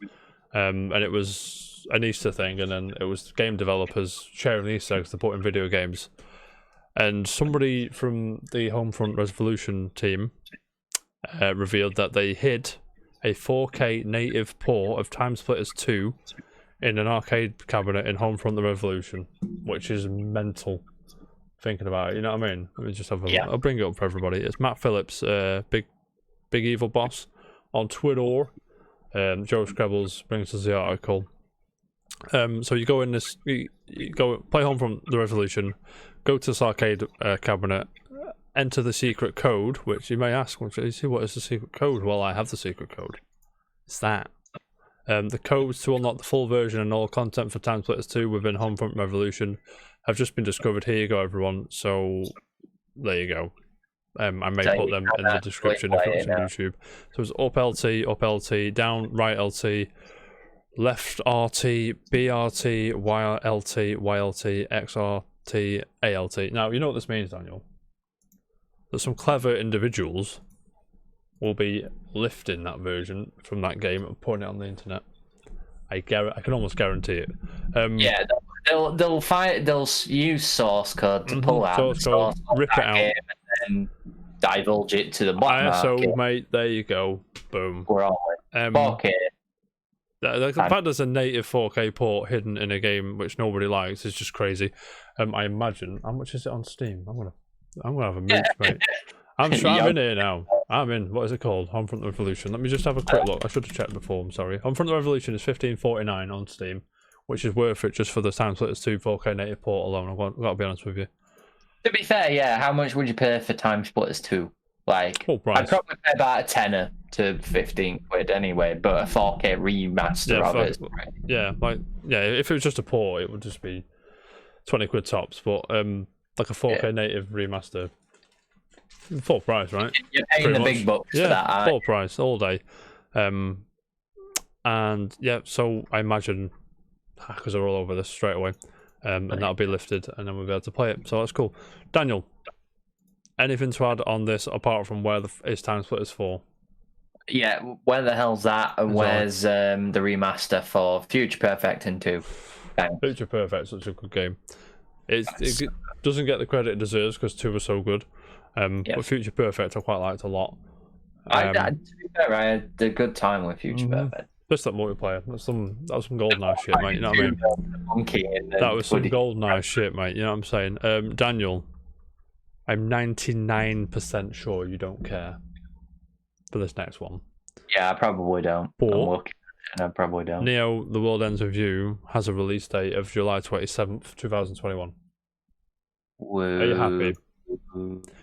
and it was an Easter thing, and then it was game developers sharing Easter eggs to put in video games. And somebody from the Homefront Revolution team revealed that they hid a 4K native port of Timesplitters 2 in an arcade cabinet in Homefront The Revolution, which is mental. Thinking about it, you know what I mean? Let me just have a I'll bring it up for everybody. It's Matt Phillips, big evil boss on Twitter. Joe Scrabbles brings us the article. So you go in this, you go play Homefront The Revolution, go to this arcade cabinet, enter the secret code, which you may ask, what is the secret code? Well, I have the secret code. It's that. The codes to unlock the full version and all content for Timesplitters 2 within Homefront Revolution have just been discovered. Here you go, everyone. So there you go. I may put them in the description if you're watching YouTube. So it's up LT, down right LT, left RT, BRT, YLT, YLT, XRT, ALT. Now, you know what this means, Daniel? That some clever individuals will be lifting that version from that game and putting it on the internet. I can almost guarantee it.
Yeah, they'll use source code to pull out
source code, rip it out,
and then divulge it to the black market.
ISO, mate. There you go. Boom.
We're on it. 4K.
The fact there's a native 4K port hidden in a game which nobody likes is just crazy. I imagine. How much is it on Steam? I'm gonna have a mooch, mate. I'm in here now. I'm in. What is it called? Homefront The Revolution. Let me just have a quick look. I should have checked before. I'm sorry. Homefront The Revolution is $15.49 on Steam, which is worth it just for the Timesplitters 2 4K native port alone. I've got to be honest with you.
To be fair, yeah. How much would you pay for Timesplitters 2? Like,
full price.
I'd probably pay about a tenner to 15 quid anyway, but a 4K remaster of it.
If it was just a port, it would just be 20 quid tops. But like a 4K native remaster. Full price, right?
You're paying the big bucks for that.
Full price all day. And yeah, so I imagine hackers are all over this straight away. And that'll be lifted and then we'll be able to play it. So that's cool. Daniel, anything to add on this apart from where is Timesplitters 4?
Yeah, where the hell's that? And where's the remaster for Future Perfect and 2?
Future Perfect, such a good game. It doesn't get the credit it deserves because 2 was so good. But Future Perfect I quite liked a lot.
To be fair, I had a good time with Future Perfect.
Just that multiplayer. That was some GoldenEye shit, mate. You know what I mean? That was some GoldenEye shit, mate. You know what I'm saying? Daniel, I'm 99% sure you don't care for this next one.
Yeah, I probably don't.
But
I probably don't.
Neo, The World Ends With You has a release date of July 27th, 2021.
Woo.
Are you happy?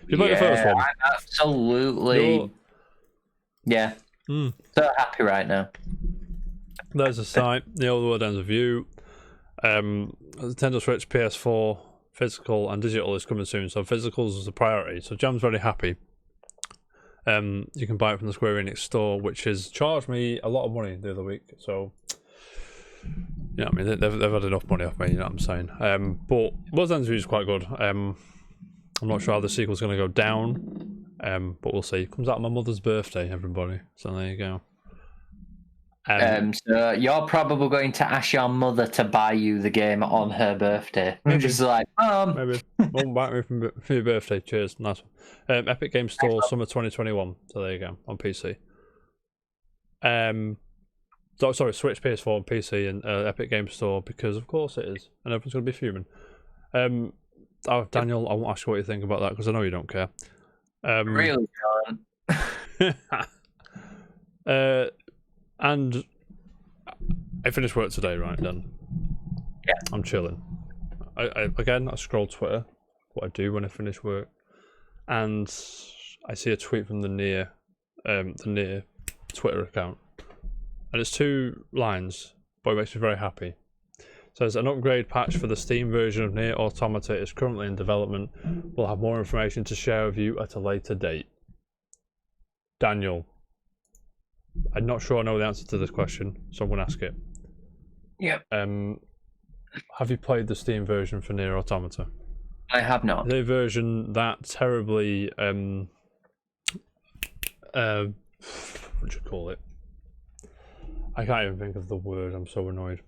You played the first one?
Absolutely. Yeah. So happy right now.
There's a site. The World Ends With You. Nintendo Switch, PS4, physical and digital is coming soon. So physicals is a priority. So Jam's very happy. You can buy it from the Square Enix store, which has charged me a lot of money the other week. So yeah, I mean they've had enough money off me. You know what I'm saying? But World Ends With You is quite good. I'm not sure how the sequel's going to go down, but we'll see. It comes out on my mother's birthday, everybody. So there you go.
So you're probably going to ask your mother to buy you the game on her birthday.
Maybe.
Just like,
maybe. Mum, buy me for your birthday. Cheers. Nice one. Epic Games Store, summer 2021. So there you go, on PC. Sorry, Switch, PS4, and PC, and Epic Games Store, because of course it is, and everyone's going to be fuming. Daniel, I won't ask you what you think about that, because I know you don't care.
Really don't.
And I finished work today, right, then?
Yeah.
I'm chilling. I scroll Twitter, what I do when I finish work, and I see a tweet from the Nier Twitter account. And it's 2 lines, but it makes me very happy. It says, an upgrade patch for the Steam version of Nier Automata is currently in development. We'll have more information to share with you at a later date. Daniel, I'm not sure I know the answer to this question, so I'm going to ask it.
Yep.
Have you played the Steam version for Nier Automata?
I have not.
The version that terribly, what do you call it? I can't even think of the word, I'm so annoyed.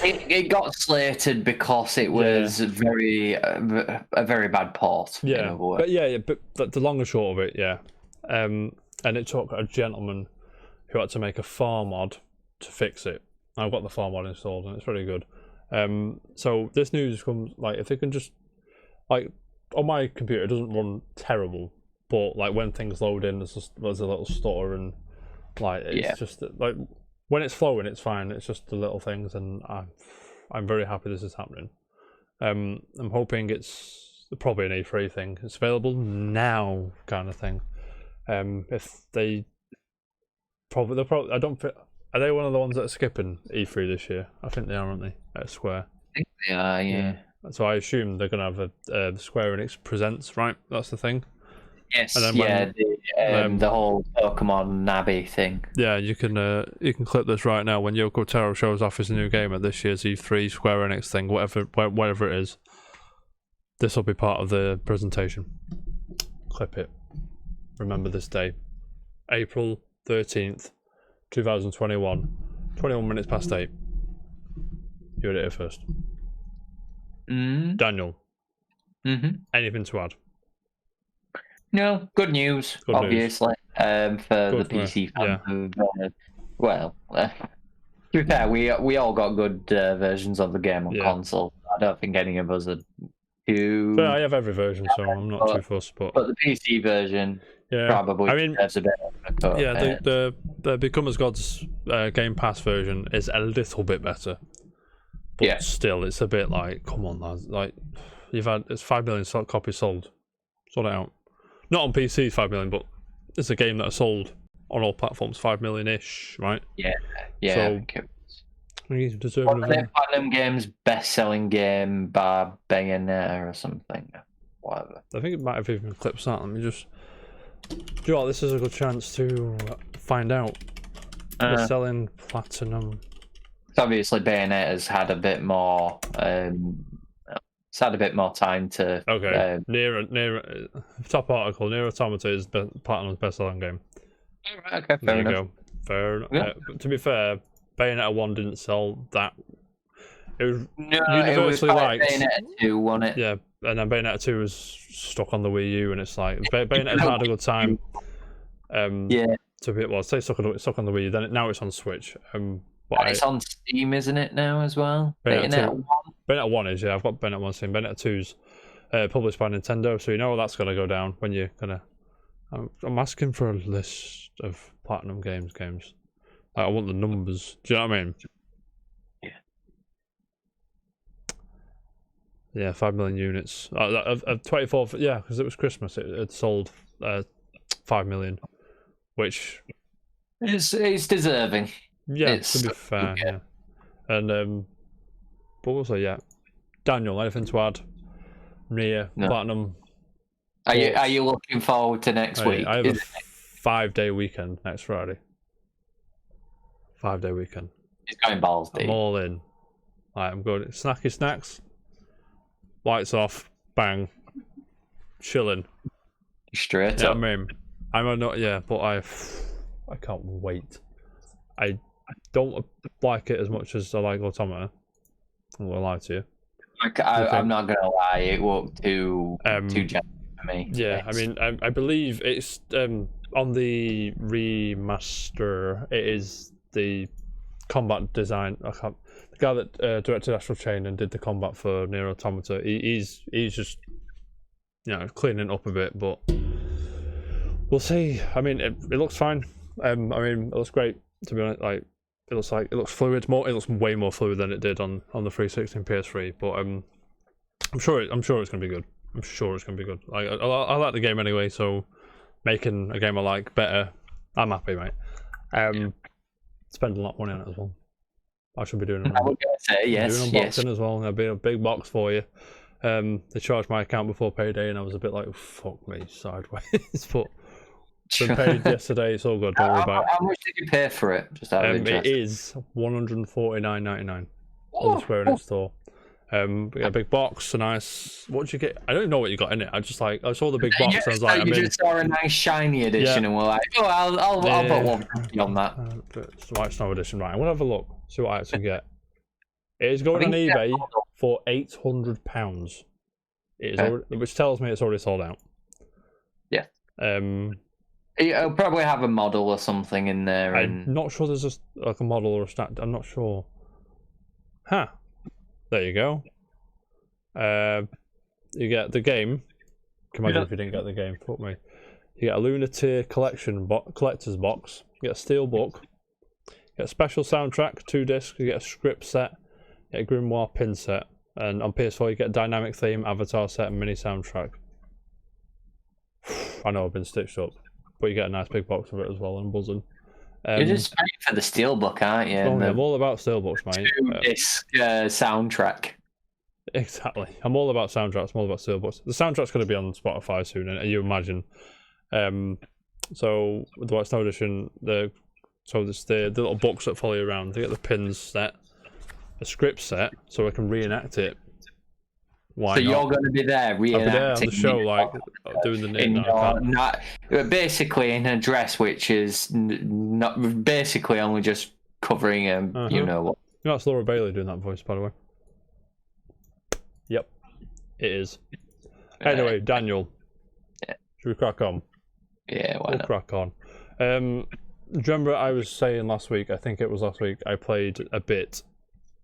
It got slated because it was a very bad port.
Yeah, but the long and short of it, yeah. And it took a gentleman who had to make a farm mod to fix it. I've got the farm mod installed, and it's very good. So this news comes, like, if they can just, like, on my computer it doesn't run terrible, but like when things load in, there's a little stutter, and like it's just like when it's flowing, it's fine. It's just the little things, and I'm very happy this is happening. I'm hoping it's probably an E3 thing. It's available now, kind of thing. If they probably I don't think, are they one of the ones that are skipping E3 this year? I think they are, aren't they? At Square.
I think they are, yeah.
So I assume they're gonna have a Square Enix Presents, right? That's the thing.
Yes, the whole Pokemon Navi thing.
Yeah, you can clip this right now when Yoko Taro shows off his new game at this year's E3 Square Enix thing, whatever it is. This will be part of the presentation. Clip it. Remember this day. April 13th, 2021. 21 minutes past 8. You heard it here first. Daniel. Anything to add?
No, good news, obviously, for the PC fans.
Yeah.
To be fair, we all got good versions of the game on console. I don't think any of us are too...
But I have every version, so I'm not too fussed. But
the PC version probably deserves a bit of a cut.
Yeah, the Become as Gods Game Pass version is a little bit better. But still, it's a bit like, come on, lads. Like, it's 5 million copies sold. Sort it out. Not on PC, 5 million, but it's a game that is sold on all platforms, 5 million-ish, right?
Yeah.
So, he's deserving of it.
Platinum Games' best-selling game by Bayonetta or something. Whatever.
I think it might have even clipped that. Let me just... Do you know what? This is a good chance to find out. They're selling Platinum.
Obviously, Bayonetta's had a bit more... It's had a bit more time to...
Okay, Nier, top article, Nier Automata is Platinum's best-selling game.
Right, okay, fair enough.
Go. Fair enough. Yeah. To be fair, Bayonetta 1 didn't sell that... It was universally liked.
Bayonetta 2, wasn't it?
Yeah, and then Bayonetta 2 was stuck on the Wii U, and it's like, Bayonetta's had a good time. I'd say stuck on the Wii U, then now it's on Switch.
And it's on Steam, isn't it, now, as well? Bayonetta 1?
Bayonetta 1 is, yeah. I've got Bayonetta 1 Steam. Bayonetta 2's published by Nintendo, so you know that's going to go down when you're going to... I'm asking for a list of Platinum games. Like, I want the numbers. Do you know what I mean? Yeah, 5 million units. Of 24... Yeah, because it was Christmas. It sold 5 million, which...
It's deserving.
Yeah, to be fair, yeah. And, but also, yeah. Daniel, anything to add? Nier, Platinum.
Are you looking forward to next week?
I have a 5-day weekend next Friday. 5-day weekend.
It's going balls deep.
I'm all in. Like, I'm going snacky snacks. Lights off. Bang. Chilling.
Straight up.
You know what I mean? I'm not. Yeah, but I can't wait. I don't like it as much as I like Automata. I'm gonna lie to you.
I'm not gonna lie, it looked too gentle for me.
Yeah, I mean, I believe it's on the remaster. It is the combat design. The guy that directed Astral Chain and did the combat for Nier Automata. He's just cleaning it up a bit, but we'll see. I mean, it looks fine. I mean, it looks great. To be honest, like it looks fluid. It looks way more fluid than it did on the 360 and PS3. But I'm sure it's gonna be good. I'm sure it's gonna be good. Like I like the game anyway, so making a game I like better, I'm happy, mate. Spend a lot of money on it as well. I should be doing it.
I was gonna say yes.
Doing unboxing as well. There'll be a big box for you. They charged my account before payday, and I was a bit like, fuck me, sideways. But been paid yesterday. It's all good. Don't worry about it.
How much did you pay for it? Just out of interest.
It is $149.99 on the Square Enix store. We got a big box, a nice. What did you get? I don't know what you got in it. I saw the big box. And I was like,
you just saw a nice shiny edition, and we're like, oh, I'll put $150 on that.
It's the White Snow edition, right? I'm gonna have a look, see what I actually get. It is going on eBay for £800. It is, which tells me it's already sold out.
Yeah. It'll probably have a model or something in there.
I'm not sure there's a model or a stat. I'm not sure. Huh. There you go. You get the game. Can imagine if you didn't get the game. Fuck me. You get a Lunatic collector's box. You get a steel book. You get a special soundtrack, 2 discs. You get a script set. You get a Grimoire pin set. And on PS4 you get a dynamic theme, avatar set, and mini soundtrack. I know I've been stitched up, but you get a nice big box of it as well. I'm buzzing.
You're just paying for the steelbook, aren't you?
Oh, yeah, I'm all about steelbooks, mate.
2-disc soundtrack.
Exactly. I'm all about soundtracks. I'm all about steelbooks. The soundtrack's going to be on Spotify soon, and you imagine. So with the White Snow edition, so there's the little books that follow you around. They get the pins set, a script set, so I can reenact it. Why
so
not?
You're going to be there reenacting.
I'll be there on the show, like doing the name.
Basically in a dress which is not basically only just covering you know what.
You know, that's Laura Bailey doing that voice, by the way. Yep, it is. Anyway, Daniel, should we crack on?
Yeah, why not?
Crack on. Do you remember I was saying last week? I think it was last week. I played a bit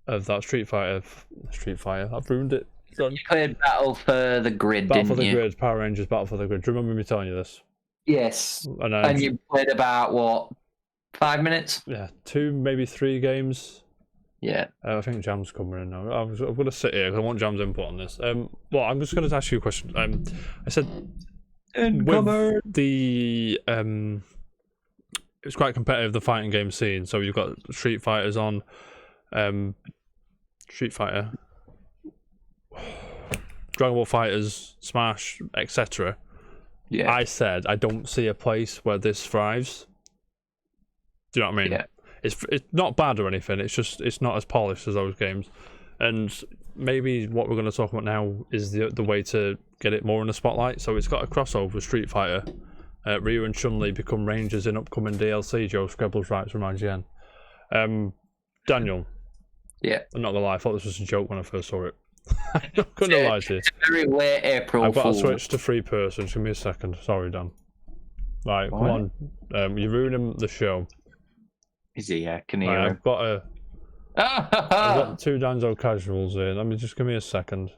of that Street Fighter. I've ruined it.
You played Battle for the Grid,
Battle for the Grid, Power Rangers Battle for the Grid. Do you remember me telling you this?
Yes. And you played about, what, 5 minutes?
Yeah, 2, maybe 3 games.
Yeah.
I think Jam's coming in now. I'm going to sit here because I want Jam's input on this. Well, I'm just going to ask you a question. I said, with the... it's quite competitive, the fighting game scene. So you've got Street Fighters on... Street Fighter... Dragon Ball Fighters, Smash, etc.
Yeah.
I said I don't see a place where this thrives. Do you know what I mean?
Yeah.
It's not bad or anything. It's just it's not as polished as those games, and maybe what we're going to talk about now is the way to get it more in the spotlight. So it's got a crossover with Street Fighter. Ryu and Chun-Li become rangers in upcoming DLC. Joe Scrabble's rights from IGN. Daniel.
Yeah.
I'm not gonna lie. I thought this was a joke when I first saw it. I'm not gonna lie to you.
It's a very late April
I've got
Fool.
to switch to 3 person. Just give me a second. Sorry, Dan. Right, come on. You're ruining the show.
Is he? Yeah, can you hear him?
I've got 2 Danzo casuals in. Let me just give me a second.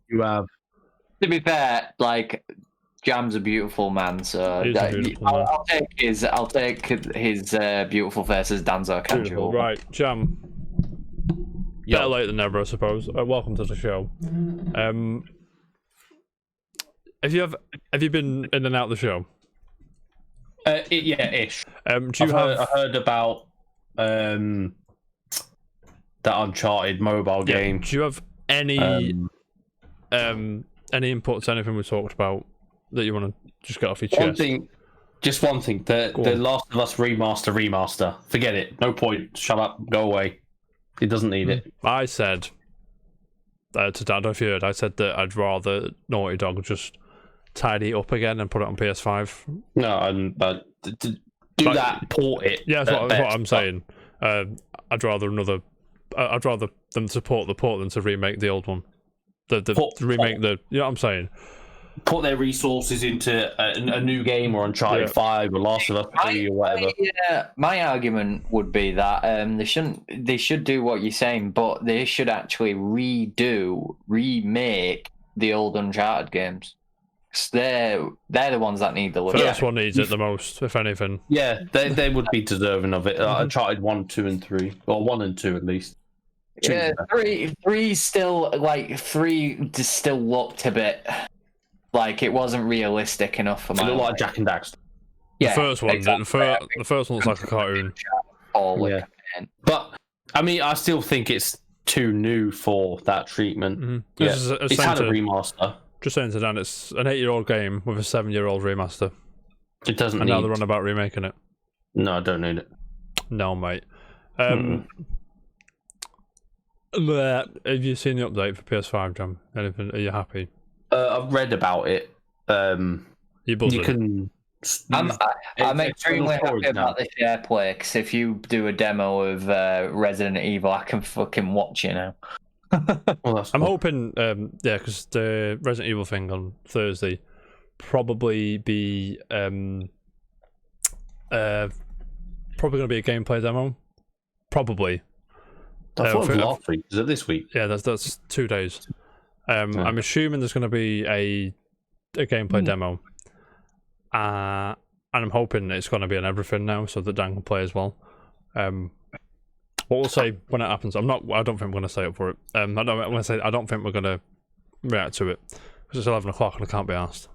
You have.
To be fair, like Jam's a beautiful man, so
He is a beautiful man.
I'll take his beautiful face as Danzo casual.
Beautiful. Right, Jam. Better late than never, I suppose. Welcome to the show. Have you been in and out of the show?
Yeah, ish.
Do you
I heard about that Uncharted mobile game.
Do you have any input to anything we talked about that you want to just get off your chest?
One thing. The Last of Us remaster. Forget it. No point. Shut up. Go away. It doesn't need it.
I said to Dad, if you heard, I said that I'd rather Naughty Dog just tidy it up again and put it on PS5.
No, port it.
Yeah, that's what I'm saying. I'd rather them support the port than to remake the old one. Remake the. You know what I'm saying?
Put their resources into a new game or Uncharted 5 or Last of Us 3 or whatever.
My argument would be that they should do what you're saying, but they should actually remake the old Uncharted games. They're the ones that need the look.
First one needs it the most, if anything.
Yeah, they would be deserving of it. Uncharted 1, 2, and 3, or 1 and 2 at least.
Yeah, three still looked a bit like it wasn't realistic enough for my.
It looked like Jack and Daxter.
Yeah, the first one, exactly. The first one looks like a cartoon.
Yeah. But I mean, I still think it's too new for that treatment.
Mm-hmm.
Yeah. It's had a remaster.
Just saying to Dan, it's an 8-year-old game with a 7-year-old remaster.
It doesn't.
And now they're on about remaking it.
No, I don't need it.
No, mate. Have you seen the update for PS5, Jam? Anything? Are you happy?
I've read about it.
You can.
I'm extremely happy about this AirPlay because if you do a demo of Resident Evil, I can fucking watch it now.
Well, I'm hoping, because the Resident Evil thing on Thursday probably be probably going to be a gameplay demo. Probably.
I thought it was last week. Is it this week?
Yeah, that's 2 days. I'm assuming there's going to be a gameplay demo. And I'm hoping it's going to be on everything now, so that Dan can play as well. What we'll say when it happens, I don't think I'm going to stay up for it. I don't think we're going to react to it because it's 11 o'clock and I can't be asked.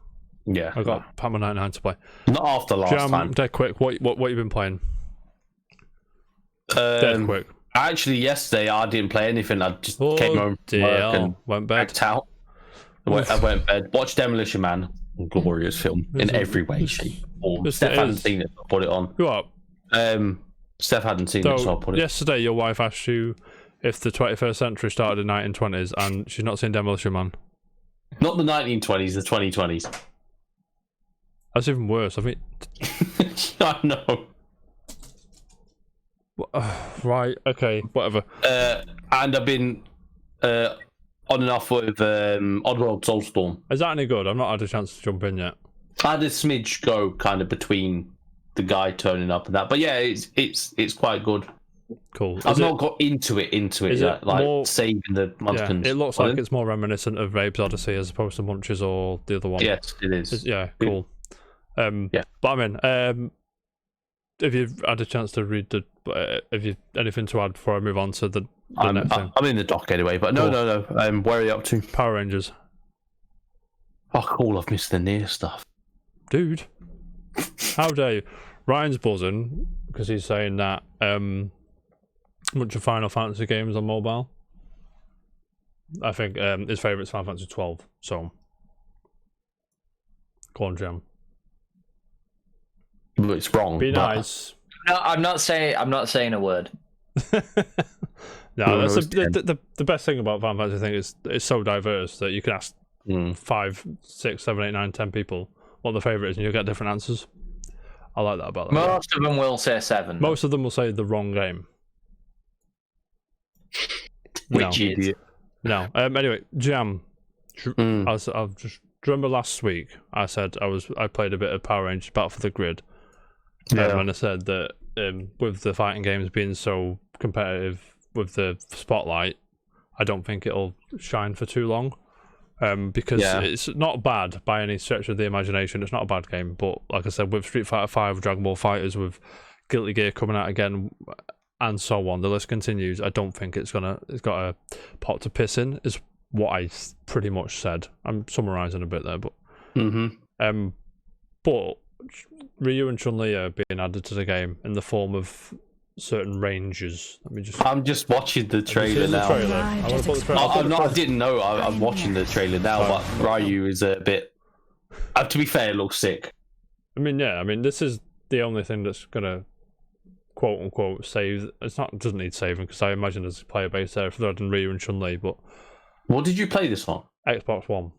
Yeah,
I've got Palmer 99 to play.
Not after last time.
Dead quick. What you been playing? Dead quick.
Actually, yesterday I didn't play anything. I just came home from work and
went bed.
Out. I went bed. Watched Demolition Man. Glorious film in every way, shape, form. Steph hadn't seen it, so I put it on.
Who up?
Steph hadn't seen it, so I put it.
Yesterday, your wife asked you if the 21st century started in the 1920s, and she's not seen Demolition Man.
Not the 1920s, the 2020s.
That's even worse. I mean,
I know.
Right. Okay. Whatever.
And I've been on and off with Oddworld Soulstorm.
Is that any good? I've not had a chance to jump in yet.
I had a smidge go kind of between the guy turning up and that, but yeah, it's quite good.
Cool.
I've not got into it yet, like more, saving the munchkins.
Yeah, it looks like it's more reminiscent of Abe's Odyssey as opposed to Munches or the other one.
Yes, it is.
Cool.
Yeah.
But I mean, if you've had a chance to read have you anything to add before I move on to the next thing?
I'm in the dock anyway, but no. Where are you up to?
Power Rangers.
Oh, cool, I've missed the near stuff.
Dude. How dare you? Ryan's buzzing because he's saying that a bunch of Final Fantasy games on mobile. I think his favourite is Final Fantasy 12, so go on, Jam.
It's wrong.
Be nice.
No, I'm not saying a word.
No, that's the best thing about Final Fantasy thing is it's so diverse that you can ask 5, 6, 7, 8, 9, 10 people what their favourite is and you'll get different answers. I like that about that.
Most of them will say 7.
Most of them will say the wrong game.
Which is?
No. Anyway, Jam. I'll just remember last week I said I played a bit of Power Rangers Battle for the Grid. And I said that with the fighting games being so competitive with the spotlight, I don't think it'll shine for too long. Because it's not bad by any stretch of the imagination. It's not a bad game, but like I said, with Street Fighter 5, Dragon Ball Fighters, with Guilty Gear coming out again, and so on, the list continues. I don't think it's got a pot to piss in. Is what I pretty much said. I'm summarising a bit there, but but Ryu and Chun-Li are being added to the game in the form of certain ranges.
I'm just watching the trailer now. I didn't know. I'm watching the trailer now, but Ryu is a bit. To be fair, it looks sick.
I mean, this is the only thing that's gonna quote unquote save. It doesn't need saving because I imagine there's a player base there if they're adding Ryu and Chun-Li. But
what did you play this on?
Xbox One.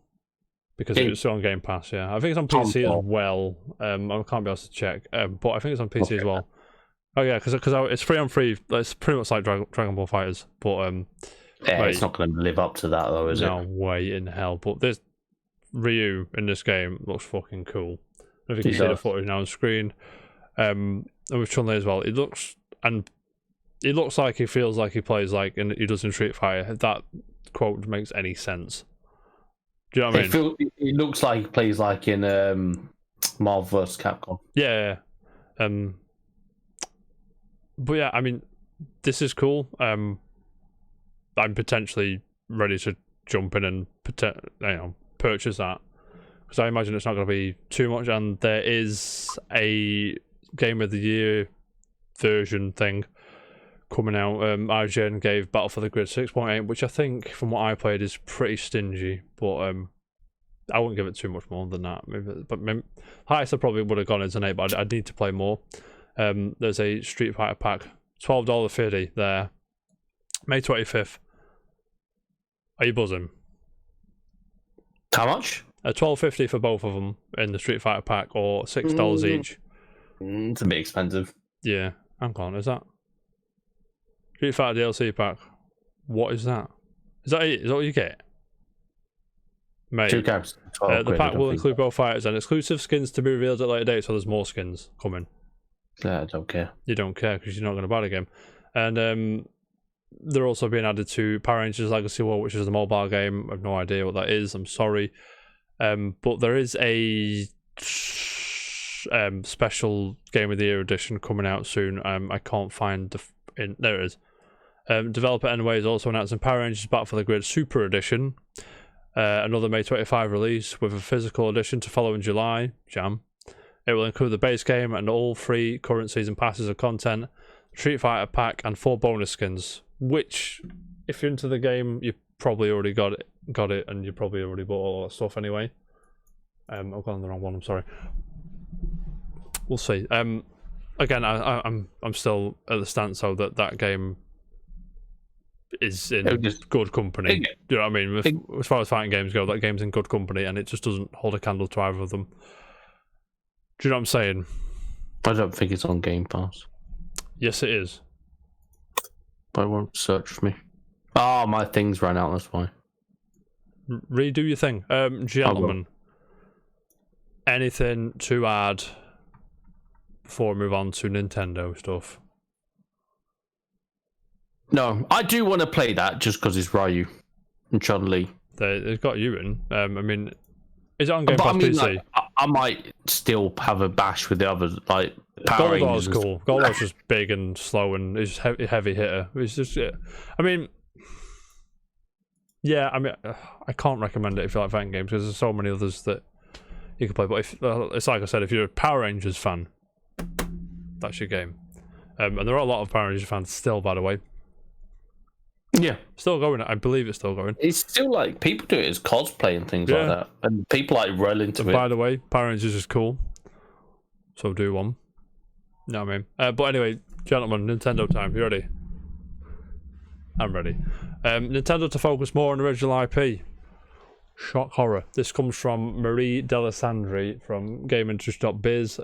because it's on Game Pass. Yeah, I think it's on PC as well. I can't be able to check, but I think it's on PC as well. Oh yeah, because it's free on free. It's pretty much like Dragon Ball Fighters, but
it's not going to live up to that though, is it?
No way in hell. But this Ryu in this game looks fucking cool. If you can see the footage now on screen, and with Chun-Li as well, it looks like he feels like he plays like he does in Street Fighter. If that quote makes any sense. Do you know what I mean?
It looks like he plays like in Marvel vs. Capcom.
Yeah. But yeah, I mean, this is cool. I'm potentially ready to jump in and purchase that, because I imagine it's not going to be too much. And there is a Game of the Year version thing coming out. IGN gave Battle for the Grid 6.8, which I think, from what I played, is pretty stingy. But I wouldn't give it too much more than that. Maybe highest I probably would have gone is an 8, but I'd need to play more. There's a Street Fighter pack, $12.50 there, May 25th. Are you buzzing?
How much?
$12.50 for both of them in the Street Fighter pack, or $6 each.
It's a bit expensive.
Yeah, hang on, is that Street Fighter DLC pack? What is that? Is that it? Is that what you get? Mate,
2 caps.
The pack will include both fighters and exclusive skins to be revealed at a later date, so there's more skins coming.
Yeah, I don't care.
You don't care because you're not going to buy the game. And they're also being added to Power Rangers Legacy War, which is the mobile game. I have no idea what that is. I'm sorry. But there is a special Game of the Year edition coming out soon. I can't find there it is. Developer Enway is also announcing Power Rangers Battle for the Grid Super Edition. Another May 25 release with a physical edition to follow in July. It will include the base game and all 3 current season passes of content, Street Fighter pack, and 4 bonus skins. Which, if you're into the game, you probably already got it, and you probably already bought all that stuff anyway. I've gone on the wrong one. I'm sorry. We'll see. Again, I'm still at the stance though that game is in good company. Do you know what I mean? As far as fighting games go, that game's in good company, and it just doesn't hold a candle to either of them. Do you know what I'm saying?
I don't think it's on Game Pass.
Yes, it is.
But it won't search for me. Oh, my thing's ran out, that's why.
Redo your thing. Gentlemen, anything to add before we move on to Nintendo stuff?
No, I do want to play that just because it's Ryu and Chun-Li.
It's got you in. I mean, is it on Game Pass PC?
Like, I might still have a bash with the others, like Power Rangers.
Goldor's cool. Goldor's just big and slow and he's a heavy hitter. It's just, I mean, I can't recommend it if you like fighting games because there's so many others that you can play. But it's like I said, if you're a Power Rangers fan, that's your game. And there are a lot of Power Rangers fans still, by the way.
Yeah,
still going. I believe it's still going.
It's still like people do it as cosplay and things like that, and people like roll into it.
By the way, Power Rangers is cool, so do one. You know what I mean? But anyway, gentlemen, Nintendo time. You ready? I'm ready. Nintendo to focus more on original IP. Shock horror. This comes from Marie Delisandri from GameIndustry.biz.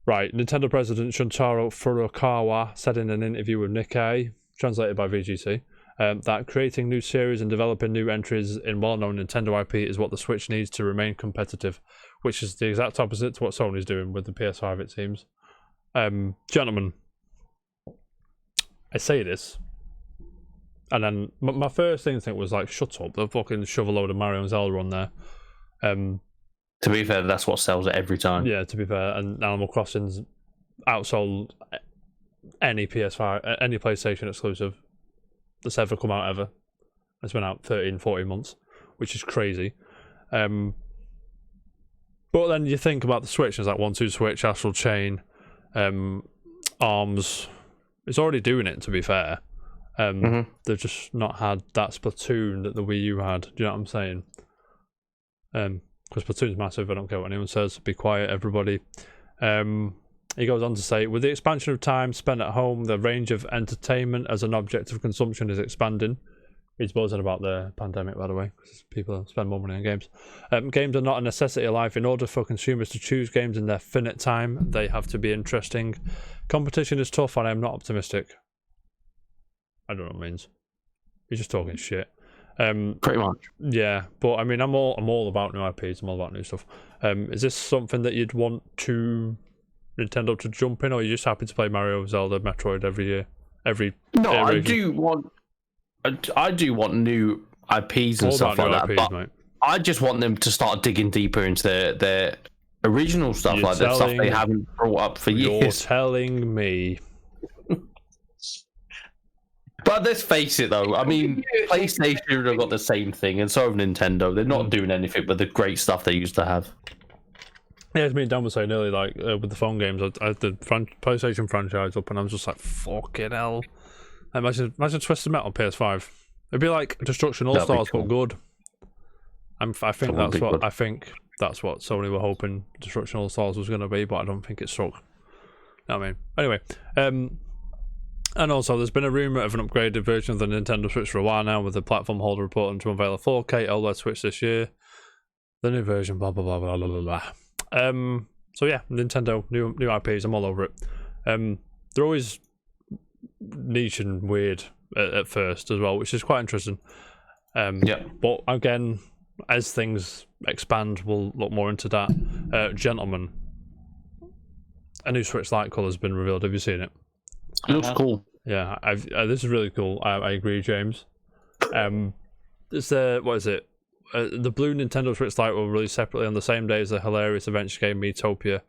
Right, Nintendo President Shuntaro Furukawa said in an interview with Nikkei, translated by VGC, that creating new series and developing new entries in well-known Nintendo IP is what the Switch needs to remain competitive, which is the exact opposite to what Sony's doing with the PS5, it seems. Gentlemen, I say this, and then my first instinct was like, shut up, they'll fucking shove a load of Mario and Zelda on there.
To be fair, that's what sells it every time.
Yeah, to be fair, and Animal Crossing's outsold any PS5, any PlayStation exclusive that's ever come out ever. It's been out 13, 14 months, which is crazy. But then you think about the Switch, there's like 1-2 Switch, Astral Chain, ARMS. It's already doing it, to be fair. They've just not had that Splatoon that the Wii U had. Do you know what I'm saying? Because Splatoon's massive, I don't care what anyone says. Be quiet, everybody. He goes on to say, with the expansion of time spent at home, the range of entertainment as an object of consumption is expanding. He's buzzing about the pandemic, by the way, because people spend more money on games. Games are not a necessity of life. In order for consumers to choose games in their finite time, they have to be interesting. Competition is tough, and I'm not optimistic. I don't know what it means. He's just talking shit.
Pretty much.
Yeah, but I mean, I'm all about new IPs. I'm all about new stuff. Is this something that you'd want Nintendo to jump in, or are you just happy to play Mario, Zelda, Metroid every year?
No, I do want new IPs and stuff like that, but mate. I just want them to start digging deeper into their original stuff, like the stuff they haven't brought up for years.
You're telling me.
But let's face it, though. I mean, PlayStation have got the same thing, and so have Nintendo. They're not doing anything but the great stuff they used to have.
Yeah, as me and Dan were saying earlier, like with the phone games, I had the PlayStation franchise up, and I was just like, fucking hell. Imagine Twisted Metal on PS5. It'd be like Destruction All Stars, but good. I think that's what Sony were hoping Destruction All Stars was going to be, but I don't think it struck. You know what I mean? Anyway, and also there's been a rumour of an upgraded version of the Nintendo Switch for a while now, with the platform holder reporting to unveil a 4K OLED Switch this year. The new version, blah blah blah blah blah blah. So yeah, Nintendo, new IPs, I'm all over it. They're always niche and weird at first as well, which is quite interesting. But again, as things expand, we'll look more into that. Gentlemen, a new Switch Lite colour has been revealed. Have you seen it?
It looks cool.
Yeah, this is really cool. I agree, James. It's what is it? The blue Nintendo Switch Lite will release separately on the same day as the hilarious adventure game Miitopia.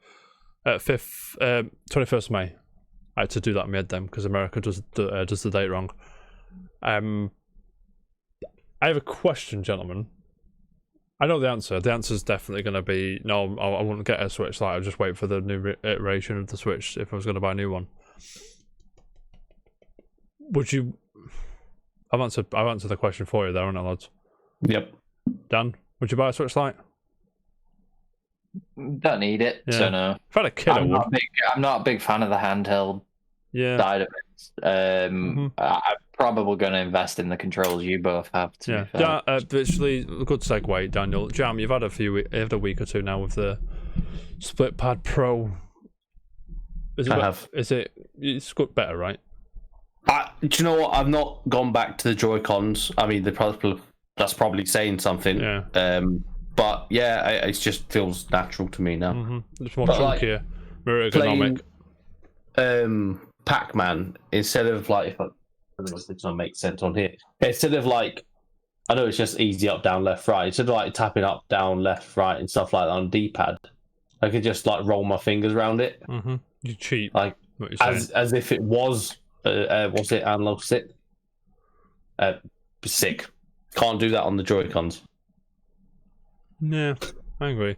21st of May. I had to do that mid then because America does the date wrong. I have a question, gentlemen. I know the answer. The answer is definitely going to be no. I wouldn't get a Switch Lite. I'll just wait for the new iteration of the Switch if I was going to buy a new one. Would you? I've answered the question for you there, haven't I, lads?
Yep.
Dan, would you buy a Switch Lite?
Don't need it, so no.
If I had a kid,
I'm not a big fan of the handheld side of it. I'm probably going to invest in the controls you both have.
Literally, a good segue, Daniel. Jam, you've had a week or two now with the Split Pad Pro. It's got better, right?
Do you know what? I've not gone back to the Joy-Cons. I mean, that's probably saying something.
Yeah.
But yeah, it just feels natural to me now.
It's more chunkier, more ergonomic.
Pac-Man, instead of like, I don't know if this one makes sense on here. Instead of like, I know it's just easy up, down, left, right. Instead of like tapping up, down, left, right, and stuff like that on D-pad, I could just like roll my fingers around it.
You cheat,
like as if it was it analog stick. Sick. Can't do that on the Joy-Cons.
Yeah, I agree.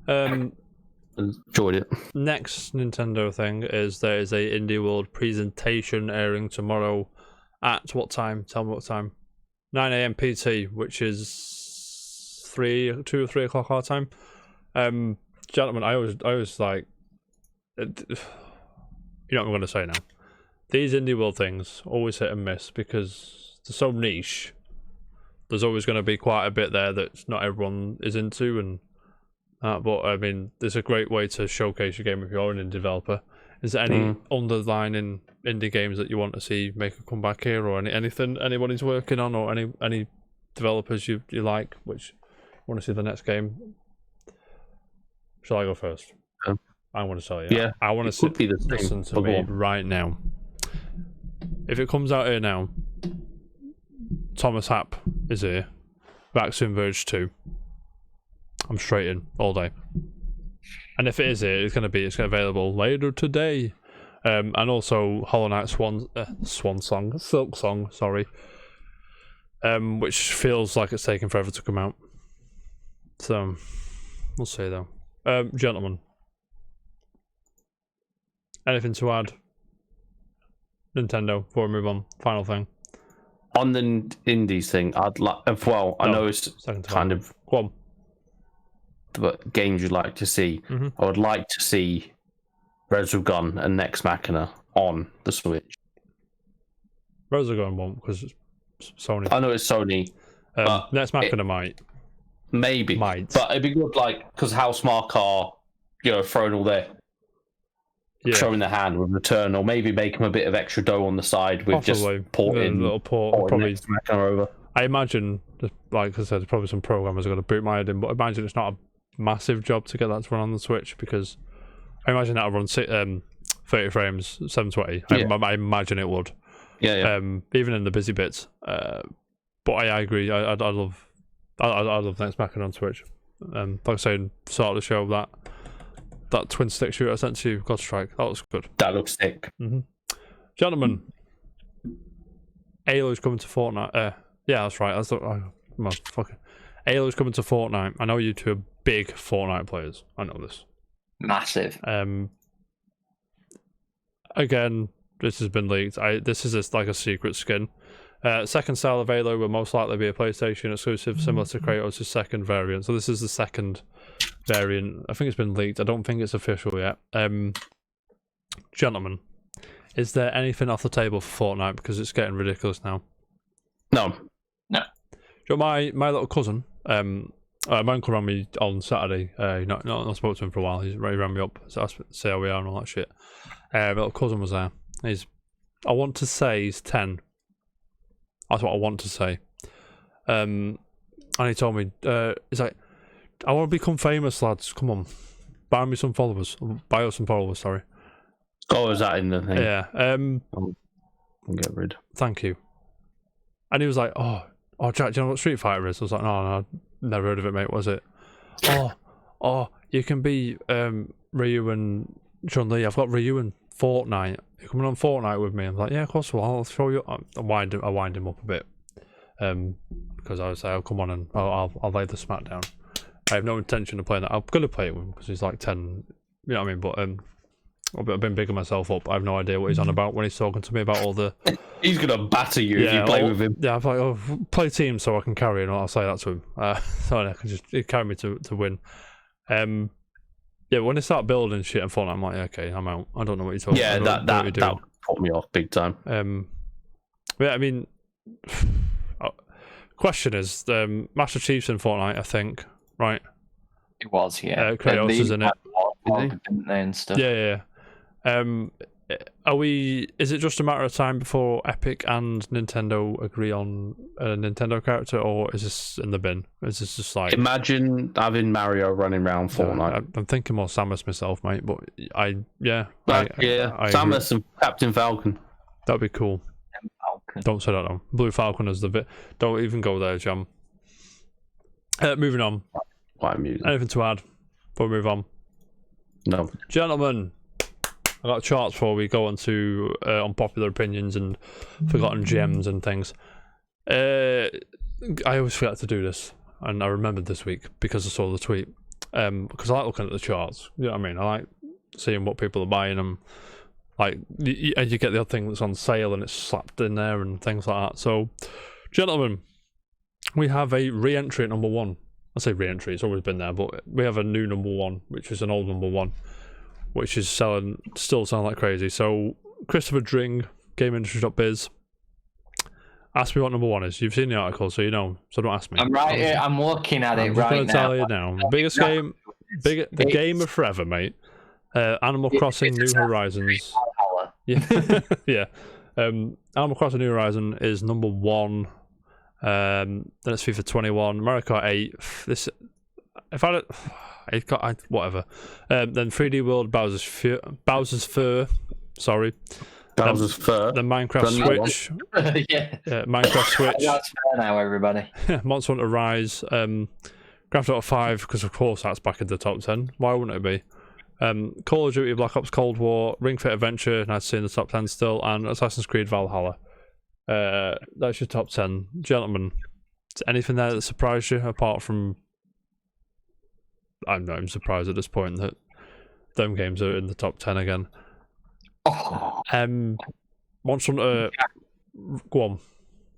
Enjoyed it.
Next Nintendo thing is there is a Indie World presentation airing tomorrow at what time? Tell me what time. 9 AM PT, which is 2 or 3 o'clock our time. Gentlemen, I always like. You know what I'm going to say now. These Indie World things always hit and miss because they're so niche. There's always going to be quite a bit there that not everyone is into, and but I mean, it's a great way to showcase your game if you're an indie developer. Is there any underlining indie games that you want to see make a comeback here, or anything anybody's working on, or any developers you like, which want to see the next game? Shall I go first? I want to tell you.
Yeah,
I want to listen to me right now. If it comes out here now, Thomas Happ is here. Vaccine Verge 2. I'm straight in all day. And if it is here, it's going to be available later today. And also Hollow Knight Silk Song, sorry. Which feels like it's taking forever to come out. So we'll see though. Gentlemen, anything to add? Nintendo, before we move on. Final thing.
On the indies thing, I'd like. Well, I know it's kind of.
Go on.
But games you'd like to see. I would like to see Resogun and Nex Machina on the Switch.
Resogun won't, because Sony.
I know it's Sony.
Next Machina might.
Maybe.
Might.
But it'd be good, like, because Housemarque are, throwing all their... showing their hand with Returnal. Maybe make them a bit of extra dough on the side with
Possibly.
just porting...
little port. Probably...
Machina over.
I imagine, like I said, probably some programmers are going to boot my head in, but I imagine it's not a massive job to get that to run on the Switch, because I imagine that'll run 30 frames, 720.
Yeah.
I imagine it would.
Yeah.
Even in the busy bits. But I agree. I love Next Machina on Switch. Like I said, start of the show, that twin stick shooter I sent to you, God Strike, that looks good.
That looks sick.
Mm-hmm. Gentlemen, Halo's coming to Fortnite. Yeah, that's right. Halo's coming to Fortnite. I know you two are big Fortnite players. I know this.
Massive.
Again, this has been leaked. This is like a secret skin. Second style of Halo will most likely be a PlayStation exclusive, similar to Kratos' second variant. So this is the second variant. I think it's been leaked. I don't think it's official yet. Gentlemen, is there anything off the table for Fortnite, because it's getting ridiculous now?
No.
So my little cousin, my uncle ran me on Saturday. Not spoke to him for a while. He ran me up, so I say how we are and all that shit. My little cousin was there. I want to say he's 10. That's what I want to say. And he told me, he's like, I want to become famous, lads. Come on, buy me some followers. Buy us some followers. Sorry.
Oh, is that in the thing?
Yeah.
I'll get rid.
Thank you. And he was like, oh, Jack, do you know what Street Fighter is? I was like, no, never heard of it, mate. What is it? You can be Ryu and Chun-Li. I've got Ryu and Fortnite. You're coming on Fortnite with me? I'm like, yeah, of course. Well, I'll show you. I wind him up a bit, because I was like, oh, come on, and I'll lay the smack down. I have no intention of playing that. I'm gonna play it with him because he's like 10. You know what I mean? But I've been bigging myself up. I have no idea what he's on about when he's talking to me about all the...
He's going to batter you if you play with him.
Yeah, I'm like, oh, play team so I can carry, and I'll say that to him. So I can just carry me to win. Yeah, when they start building shit and Fortnite, I'm like, okay, I'm out. I don't know what you're talking about.
Yeah, that put me off big time.
Yeah, I mean... question is, Master Chief's in Fortnite, I think, right?
It was, yeah.
Kratos is in it.
Didn't they, and stuff.
Yeah. Is it just a matter of time before Epic and Nintendo agree on a Nintendo character, or is this in the bin? Is this just like...
Imagine having Mario running around Fortnite.
I'm thinking more Samus myself, mate, but I
Samus and Captain Falcon.
That'd be cool. Don't say that though. Blue Falcon is the bit. Don't even go there, Jam. Moving on.
Quite amusing.
Anything to add before we move on?
No.
Gentlemen, I got charts before we go on to unpopular opinions and forgotten gems and things. I always forget to do this, and I remembered this week because I saw the tweet. Because I like looking at the charts. You know what I mean? I like seeing what people are buying them. Like, you get the other thing that's on sale and it's slapped in there and things like that. So, gentlemen, we have a re-entry at number 1. I say re-entry, it's always been there, but we have a new number 1, which is an old number 1, which is still selling like crazy. So, Christopher Dring, GameIndustry.biz, ask me what number 1 is. You've seen the article, so you know, so don't ask me.
I'm right here, I'm looking at it right now. I'm
just going to tell you now. Biggest game, the game of forever, mate. Animal Crossing New Horizons. Yeah, yeah. Animal Crossing New Horizon is number 1. Then it's FIFA 21, Mario Kart 8. Whatever. Then 3D World, Bowser's Fur. Sorry.
Bowser's Fur.
Then Minecraft Switch.
Yeah.
Minecraft Switch.
That's fair now, everybody.
Monster Hunter Rise. Grand Theft Auto 5, because of course that's back in the top 10. Why wouldn't it be? Call of Duty Black Ops Cold War, Ring Fit Adventure, and I'd say in the top 10 still, and Assassin's Creed Valhalla. That's your top 10. Gentlemen, is anything there that surprised you, apart from... I'm not even surprised at this point that them games are in the top 10 again.
Oh.
Monster Hunter... Go on.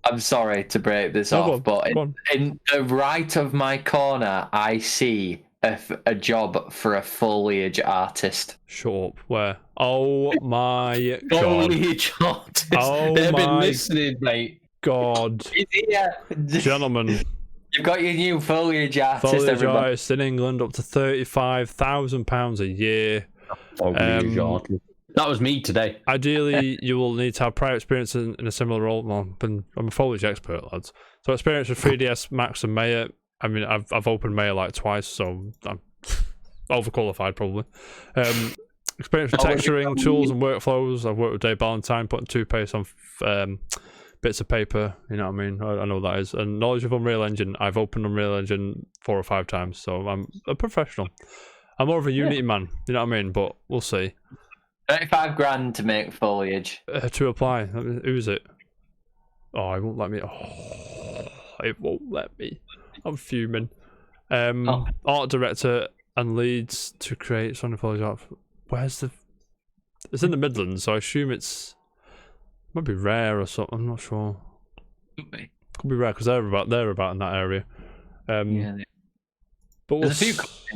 I'm sorry to break this off, but in the right of my corner, I see a job for a foliage artist.
Shut up. Where? Oh my god.
Foliage artist.
Oh
They've
my...
been listening, mate.
God. Gentlemen.
You've got your new foliage artist,
Foliage
everybody.
artist in England up to £35,000 a year.
That was me today.
Ideally, you will need to have prior experience in a similar role. Well, I'm a foliage expert, lads. So experience with 3ds Max and Maya. I mean, I've opened Maya like twice, so I'm overqualified probably. Experience with texturing, tools and workflows. I've worked with Dave Ballantyne, putting toothpaste on bits of paper. You know what I mean? I know what that is. And knowledge of Unreal Engine. I've opened Unreal Engine 4 or 5 times, so I'm a professional. I'm more of a Unity man. You know what I mean? But we'll see.
35 grand to make foliage.
To apply. Who is it? Oh, it won't let me. Oh, it won't let me. I'm fuming. Art director and leads to create Sony foliage art. Where's the? It's in the Midlands, so I assume it's might be rare or something. I'm not sure. Could be rare because they're about in that area. But
there's a few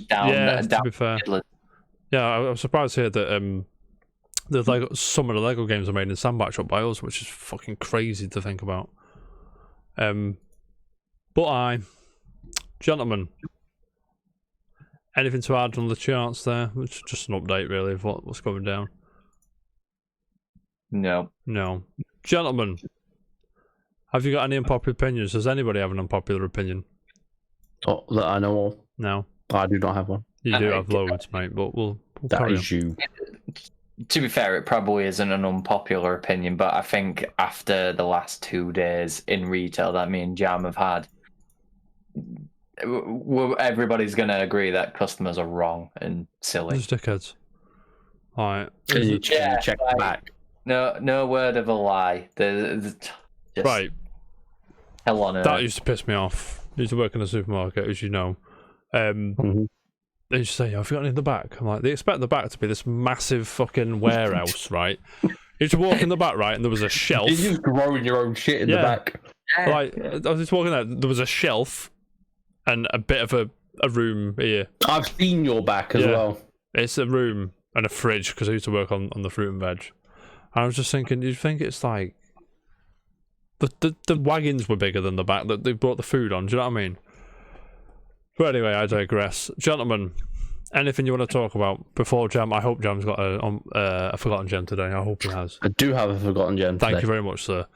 down.
Yeah,
down
to be fair.
Midlands.
Yeah, I was surprised here that some of the Lego games are made in Sandbach up by us, which is fucking crazy to think about. But gentlemen, anything to add on the charts there? It's just an update really of what's going down.
No.
Gentlemen, have you got any unpopular opinions? Does anybody have an unpopular opinion?
Oh, that I know of.
No.
I do not have one.
You do have loads, mate, but we'll
That
carry
is
on.
you.
To be fair, it probably isn't an unpopular opinion, but I think after the last 2 days in retail that me and Jam have had, everybody's going to agree that customers are wrong and silly.
Those dickheads. Alright.
Can you check
like,
back?
No word of a lie. Just
Right.
hell on earth.
That used to piss me off. I used to work in a supermarket, as you know. They just say, have you got any in the back? I'm like, they expect the back to be this massive fucking warehouse, right? You just walk in the back, right, and there was a shelf.
You're just growing your own shit in the back.
Like, I was just walking there was a shelf and a bit of a room here.
I've seen your back as well.
It's a room and a fridge because I used to work on the fruit and veg. And I was just thinking, do you think it's like the wagons were bigger than the back that they brought the food on? Do you know what I mean? But anyway, I digress. Gentlemen, anything you want to talk about before Jam? I hope Jam's got a forgotten gem today. I hope he has.
I do have a forgotten gem today.
Thank you very much, sir.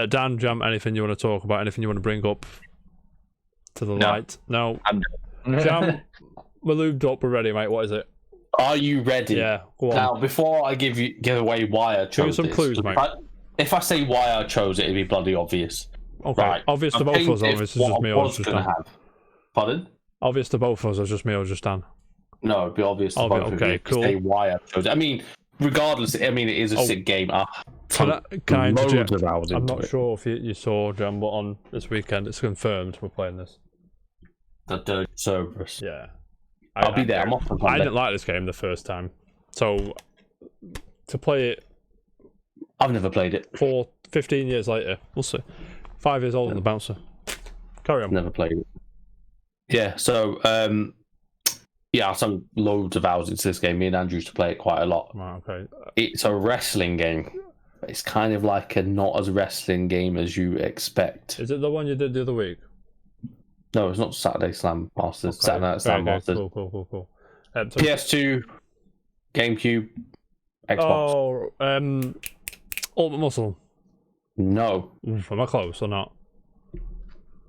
Dan, Jam, anything you want to talk about? Anything you want to bring up to the light? No. Jam, we're lubed up. We're ready, mate. What is it?
Are you ready?
Yeah, go on.
Now, before I give away why I chose
some
this,
clues, mate.
If I say why I chose it, it'd be bloody obvious.
Okay.
Right.
Obvious to both of us. Obvious, it's just me or just Dan.
Pardon?
Obvious to both of us, it's just me or just Dan.
No, it'd be obvious to both of you.
Cool.
Say why I chose it. I mean, regardless, it is a sick game.
Can I interject? I'm not
it.
sure if you saw, Jam, but on this weekend it's confirmed we're playing this.
The Dirge Cerberus.
Yeah.
I'll be there. I'm off on Monday.
I didn't like this game the first time. So, to play it...
I've never played it.
15 years later, we'll see. 5 years older than the bouncer. Carry on.
Never played it. Yeah, so, I sunk loads of hours into this game. Me and Andrew used to play it quite a lot.
Right, okay.
It's a wrestling game. It's kind of like a not as wrestling game as you expect.
Is it the one you did the other week?
No, it's not Saturday Slam Masters.
Okay.
Saturday Night Slam Masters.
Cool.
PS2, GameCube, Xbox.
Ultimate Muscle.
No.
Oof, am I close or not?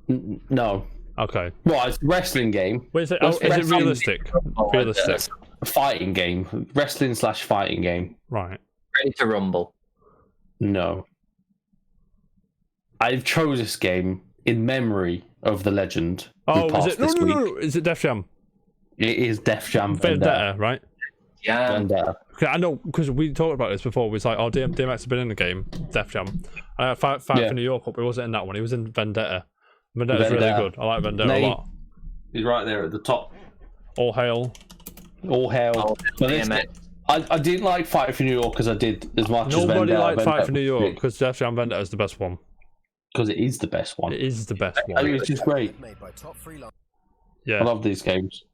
No.
Okay.
Well, it's a wrestling game.
Wait, is it realistic? Realistic.
A fighting game. Wrestling/fighting game.
Right.
Ready to rumble.
No. I've chose this game in memory of the legend.
Oh, is it? No. Is it Def Jam?
It is Def Jam
Vendetta, right?
Yeah.
Vendetta.
Okay, I know, because we talked about this before. We was like, DMX has been in the game, Def Jam. I had Fight for New York up. He wasn't in that one. He was in Vendetta. Vendetta's really good. I like Vendetta a lot.
He's right there at the top.
All hail.
All hail. I didn't like Fight for New York as I did as much as Vendetta.
Nobody liked Fight for New York because Def Jam Vendetta is the best one.
Because it is the best one.
It is the best one.
I mean, it's just great.
Yeah.
I love these games.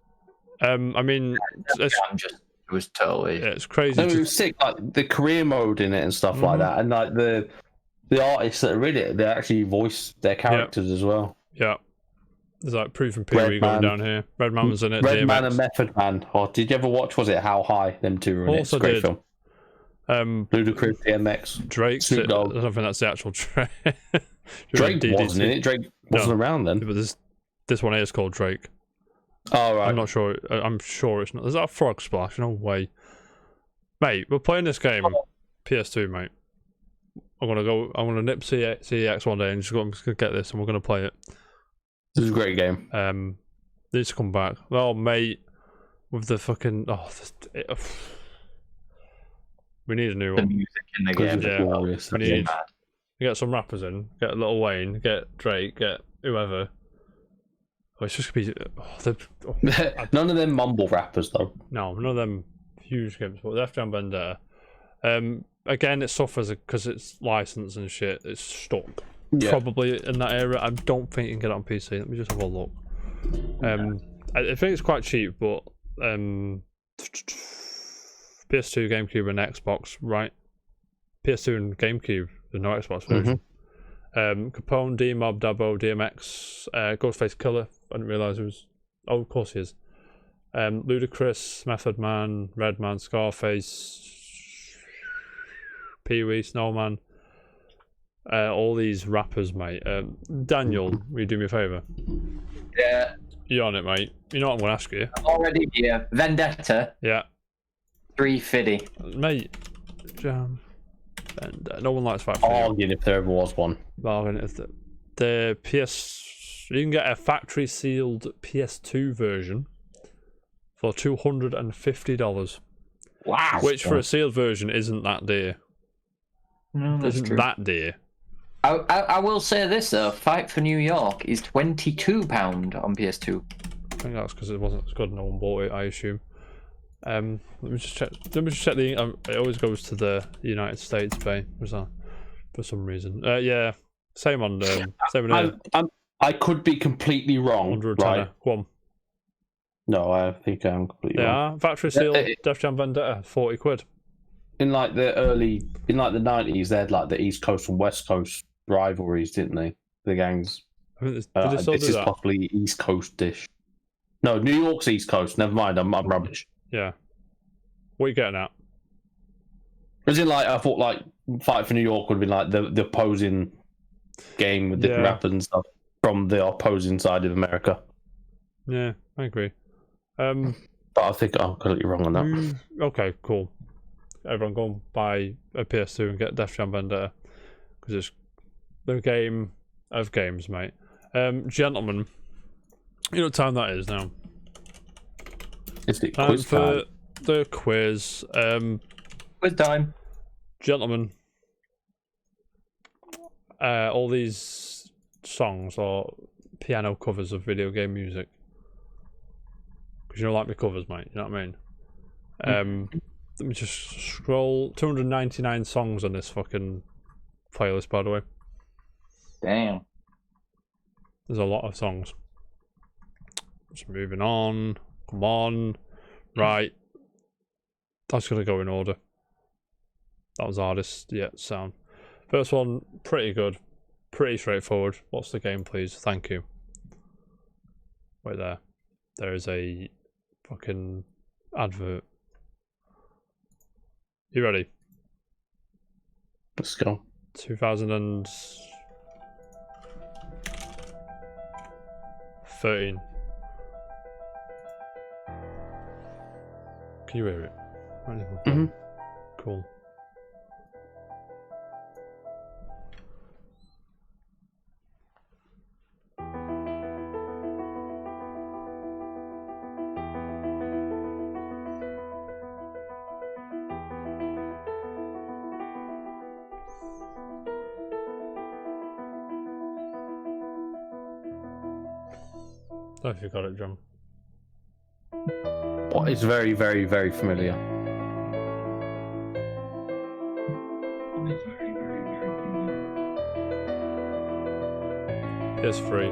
I mean,
it was totally.
Yeah, it's crazy.
No, it was sick. Like the career mode in it and stuff like that, and like the the artists that are in it, they actually voice their characters as well.
Yeah. There's like Proof and Pee-wee going down here. Redman was in it.
Redman
DMX.
and Method Man. Oh, did you ever watch? Was it How High? Them two were in it. It's a great film. Ludacris, DMX,
Drake's.
Snoop Dogg.
I don't think that's the actual Drake.
Drake wasn't in it. Drake wasn't around then.
But this one here is called Drake.
Oh right.
I'm not sure. I'm sure it's not. Is that a frog splash? No way, mate. We're playing this game PS2, mate. I'm gonna nip CEX one day and I'm just gonna get this and we're gonna play it.
This is a great game.
Needs to come back. Oh, mate, with the fucking we need a new one.
The music in the game.
Yeah, we need get some rappers in. Get Lil Wayne. Get Drake. Get whoever. Oh, it's just gonna be.
None of them mumble rappers though.
No, none of them huge games. But Def Jam Vendetta. Again, it suffers because it's licensed and shit. It's stuck. Yeah. Probably in that area. I don't think you can get it on PC. Let me just have a look. I think it's quite cheap, but PS2, GameCube, and Xbox, right? PS2 and GameCube. There's no Xbox version. Capone, D-Mob, Dabo, DMX, Ghostface Killer. I didn't realise it was. Oh, of course he is. Ludacris, Method Man, Redman, Scarface, Pee-wee, Snowman. All these rappers, mate. Daniel, will you do me a favour?
Yeah.
You on it, mate? You know what I'm going to ask you?
I'm already here. Vendetta.
Yeah.
350.
Mate. Jam. Vendetta. No one likes 5
Bargain if there ever was one.
Bargain if the PS... You can get a factory sealed PS2 version for $250.
Wow.
Which for a sealed version isn't that dear.
No, that's true.
That dear.
I will say this though, Fight for New York is £22 on PS2.
I think that's because it wasn't as good. No one bought it, I assume. Let me just check. The. It always goes to the United States pay. Was that for some reason? Yeah. Same on. Same on.
I could be completely wrong. Right?
Go on.
No, I think I'm completely wrong.
Yeah. Factory sealed Def Jam Vendetta, £40.
In like the 90s, they had like the East Coast and West Coast rivalries, didn't they? The gangs.
I think this is
possibly East Coast dish. No, New York's East Coast. Never mind, I'm rubbish.
Yeah. What are you getting at?
Is it like I thought like Fight for New York would be like the opposing game with different rappers and stuff from the opposing side of America.
Yeah, I agree.
But I think I'm completely wrong on that.
Okay, cool. Everyone go and buy a PS2 and get Def Jam Vendetta because it's the game of games, mate. Gentlemen, you know what time that is now?
It's the quiz
for the quiz.
Quiz time.
Gentlemen, all these songs are piano covers of video game music. Because you don't like my covers, mate. You know what I mean? Let me just scroll. 299 songs on this fucking playlist, by the way.
Damn.
There's a lot of songs. Just moving on. Come on. Right. That's going to go in order. That was hardest yet sound. First one, pretty good. Pretty straightforward. What's the game, please? Thank you. Wait there. There is a fucking advert. You ready?
Let's go.
2013. Can you hear it?
Mm-hmm.
Cool. I don't know if you got it, John.
What is very, very, very familiar.
It's free.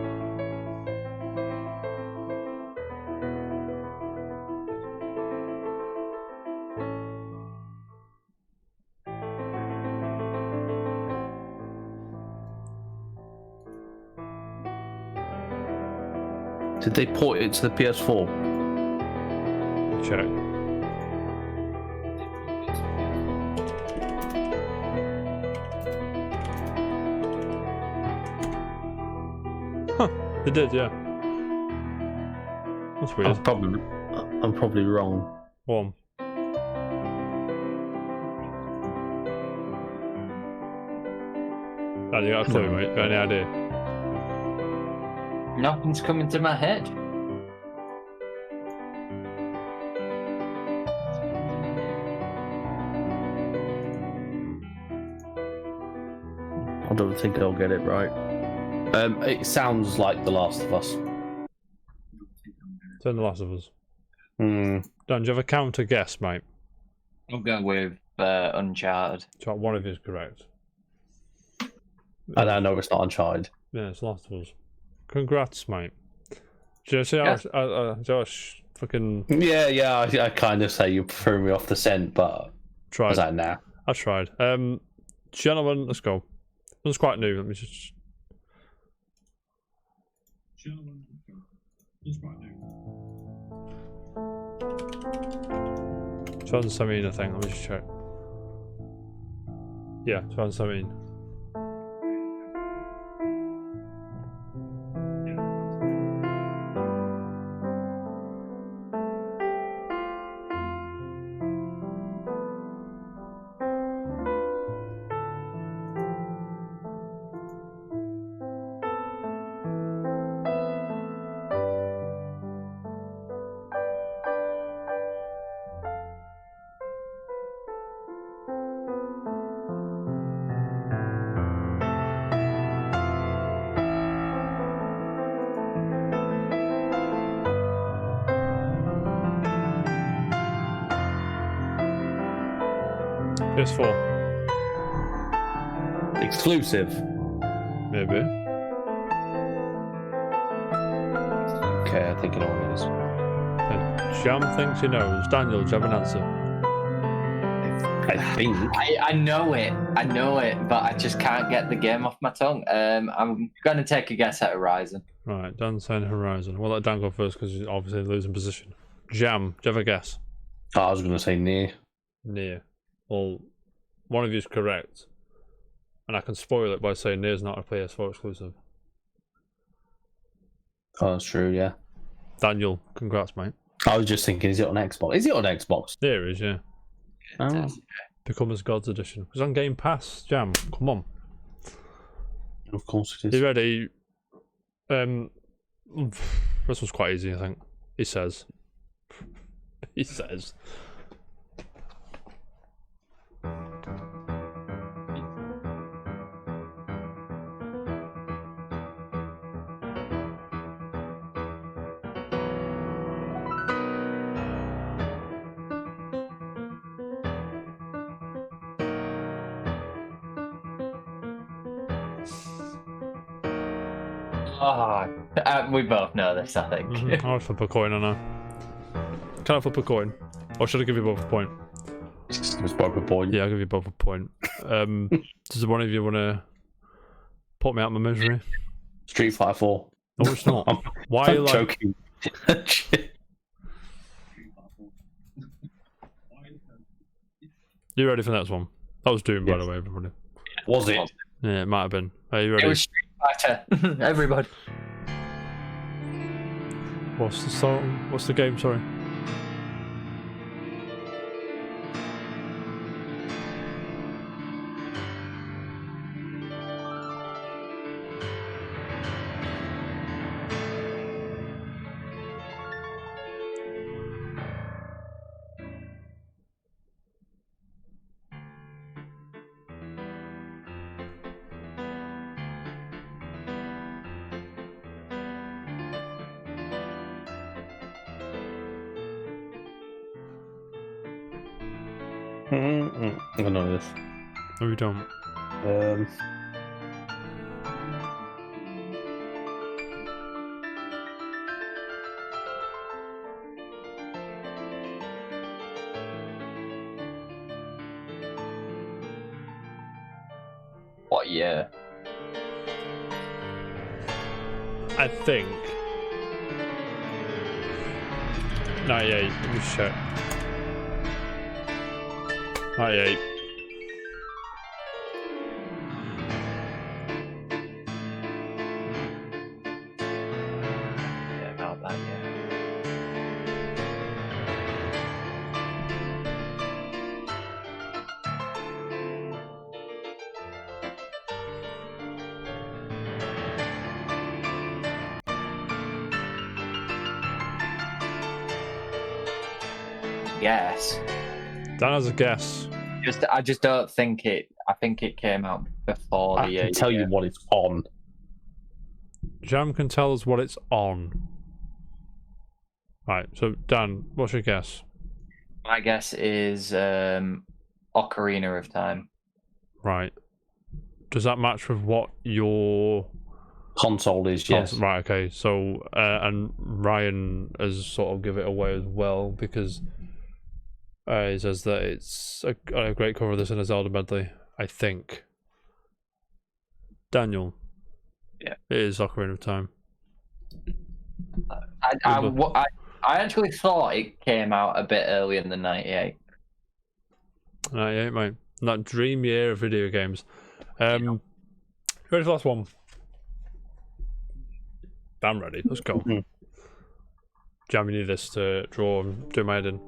Did they port it to the PS4?
Check. Huh, they did, yeah. That's weird.
I'm probably wrong.
One. Dan, you got a clue, mate? Got any idea?
Nothing's coming to my head.
I don't think I'll get it right. It sounds like The Last of Us.
Turn The Last of Us.
Hmm.
Dan, do you have a counter guess, mate?
I'll go with Uncharted.
So one of you is correct.
And I know it's not Uncharted.
Yeah, it's Last of Us. Congrats, mate. Do you see how Josh fucking
Yeah. I kind of say you threw me off the scent, but
tried?
I was like, nah.
I tried. Gentlemen, let's go. This is quite new. Let me just. Gentlemen, this is quite new. 2017, I think. Let me just check. Yeah, 2017. PS4.
Exclusive.
Maybe.
Okay, I think I know what it is.
Jam thinks he knows. Daniel, do you have an answer?
I think.
I know it, but I just can't get the game off my tongue. I'm going to take a guess at Horizon.
Right, Dan's saying Horizon. We'll let Dan go first because he's obviously losing position. Jam, do you have a guess?
Oh, I was going to say near.
Near. Well, one of you is correct. And I can spoil it by saying Near's not a PS4 exclusive.
Oh, that's true, yeah.
Daniel, congrats, mate.
I was just thinking, is it on Xbox? Is it on Xbox?
There it is, yeah.
Oh.
Become as God's edition. It's on Game Pass, Jam. Come on.
Of course it
You
is.
ready? This was quite easy, I think. He says. He says.
We both know this, I think.
I'll flip a coin, I know. Can I flip a coin? Or should I give you both a point?
It's both a point.
Yeah, I'll give you both a point. Does one of you want to put me out my misery?
Street Fighter 4.
No, it's not. Why are you like...
joking?
You ready for the next one? That was Doom, by the way, everybody.
Was it?
Yeah, it might have been. Are you ready?
It was Street Fighter. Everybody.
What's the song? What's the game, sorry?
I know this.
No, we don't.
What year?
I think 98. Let me check. 98.
Yeah, about that, yeah. Guess.
Dan has a guess.
I just don't think it. I think it came out before the year.
I can tell you what it's on.
Jam can tell us what it's on. Right, so Dan, what's your guess?
My guess is Ocarina of Time.
Right. Does that match with what your
Console is, yes.
Right, okay. So, and Ryan has sort of give it away as well because he says that it's a great cover of this in a Zelda medley, I think. Daniel.
Yeah.
It is Ocarina of Time.
I actually thought it came out a bit earlier than 98.
98, mate. That dream year of video games. Ready for the last one? I'm ready. Let's go. Jam, you need this to draw and do my head in.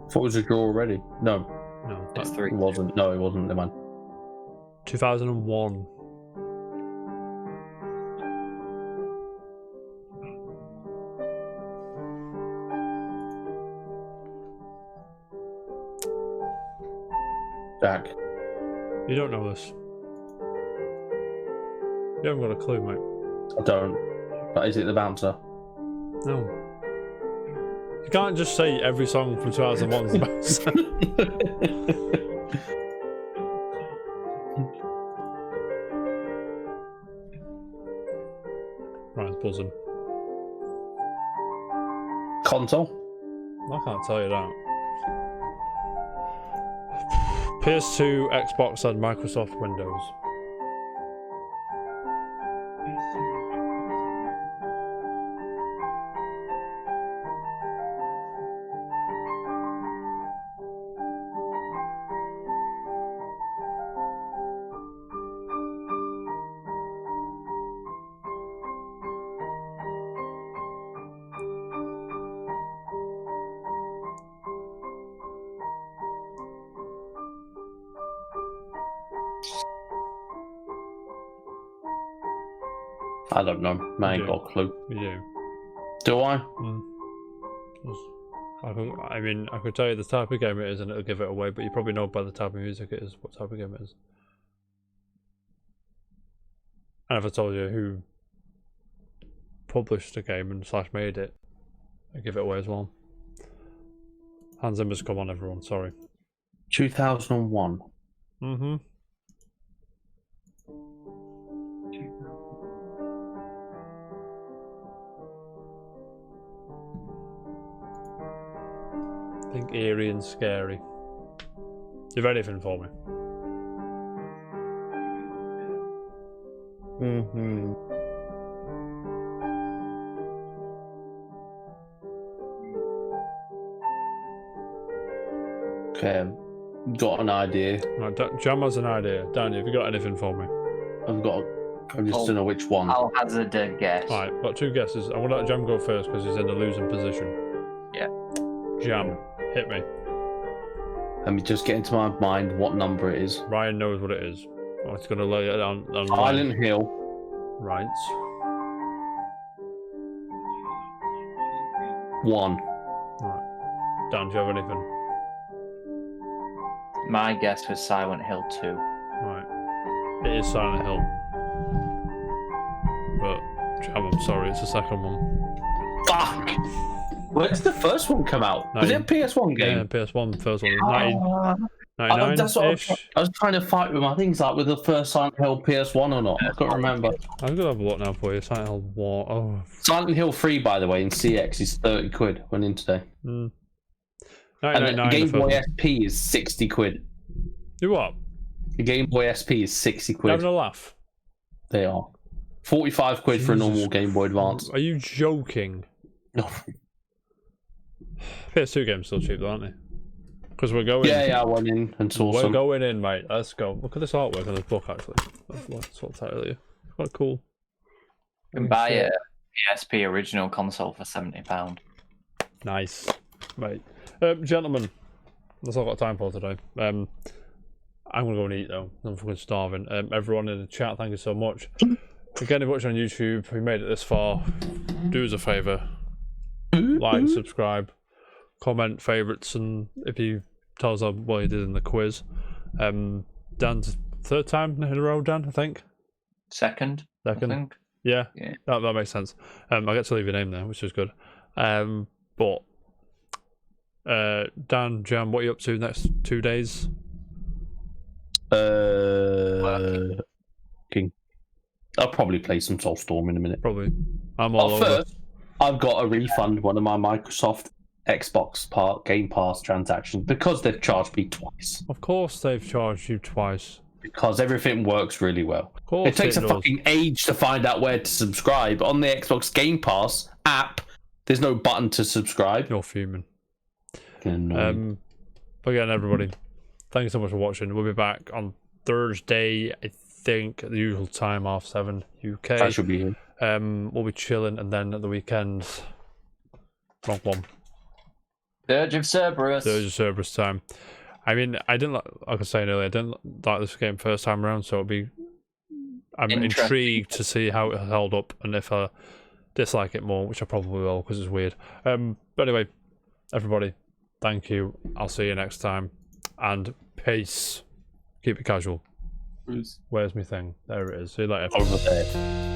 Thought it was a draw already. No,
It's
it
3.
wasn't. No, it wasn't. Never mind.
2001.
Jack.
You don't know this. You haven't got a clue, mate.
I don't. But is it the bouncer?
No. You can't just say every song from 2001 is the best. Ryan's buzzing.
Console?
I can't tell you that. PS2, Xbox, and Microsoft Windows.
I don't know. I ain't got a clue.
You do.
Do I?
I mean, I could tell you the type of game it is and it'll give it away, but you probably know by the type of music it is what type of game it is. And if I told you who published the game and / made it, I'd give it away as well. Hans Zimmer's come on, everyone, sorry.
2001.
Mm-hmm. Think eerie and scary. You have anything for me?
Mm-hmm. Okay, got an idea.
Right, Jam has an idea. Danny, have you got anything for me?
I just don't know which one.
I'll hazard a guess.
Alright, got 2 guesses. I want to let Jam go first because he's in the losing position.
Yeah.
Jam, hit me.
Let me just get into my mind what number it is.
Ryan knows what it is. I'm just going to lay it on
Silent Hill.
Right.
1.
Right. Dan, do you have anything?
My guess was Silent Hill 2.
Right. It is Silent Hill. But, Jam, I'm sorry, it's the second one.
Fuck! Where did the first one come out? Was it a PS1 game?
Yeah, PS1, first one. 99
That's what I was trying to fight with my things, like with the first Silent Hill PS1 or not. I can't remember.
I'm going to have a look now for you. Silent Hill 1. Oh.
Silent Hill 3, by the way, in CX is 30 quid. Went in today.
Mm.
And the Game Boy SP is 60 quid.
You what?
The Game Boy SP is 60 quid.
Having a laugh?
They are. £45 for a normal Game Boy Advance.
Are you joking?
No.
PS2 games still cheap, though, aren't they? Because we're going.
Yeah, I went in and saw some.
We're going in, mate. Let's go. Look at this artwork on this book, actually. That's what I tell you. Quite cool.
You can buy a PSP original console for £70.
Nice, mate. Gentlemen, that's all I've got time for today. I'm gonna go and eat though. I'm fucking starving. Everyone in the chat, thank you so much. Again, if you're watching on YouTube, if you made it this far, do us a favour. Like, subscribe, comment, favourites, and if you tell us how well you did in the quiz. Dan's third time in a row, Dan, I think.
Second. I think.
Yeah. That makes sense. I get to leave your name there, which is good. But Dan, Jam, what are you up to next 2 days?
I'll probably play some Soulstorm in a minute.
Probably. I'm all over.
First, I've got to refund one of my Microsoft Xbox Game Pass transactions because they've charged me twice.
Of course they've charged you twice.
Because everything works really well.
Of course
it takes a fucking age to find out where to subscribe. On the Xbox Game Pass app, there's no button to subscribe.
You're fuming. But again, everybody, thanks so much for watching. We'll be back on Thursday, I think, at the usual time, 7:30 UK.
I should be here.
We'll be chilling, and then at the weekends, wrong one.
Dirge of
Cerberus time. I mean, like I was saying earlier, I didn't like this game first time around, so I'm intrigued to see how it held up, and if I dislike it more, which I probably will because it's weird. But anyway, everybody, thank you. I'll see you next time, and peace. Keep it casual.
Peace.
Where's my thing? There it is. See you later.
Over there.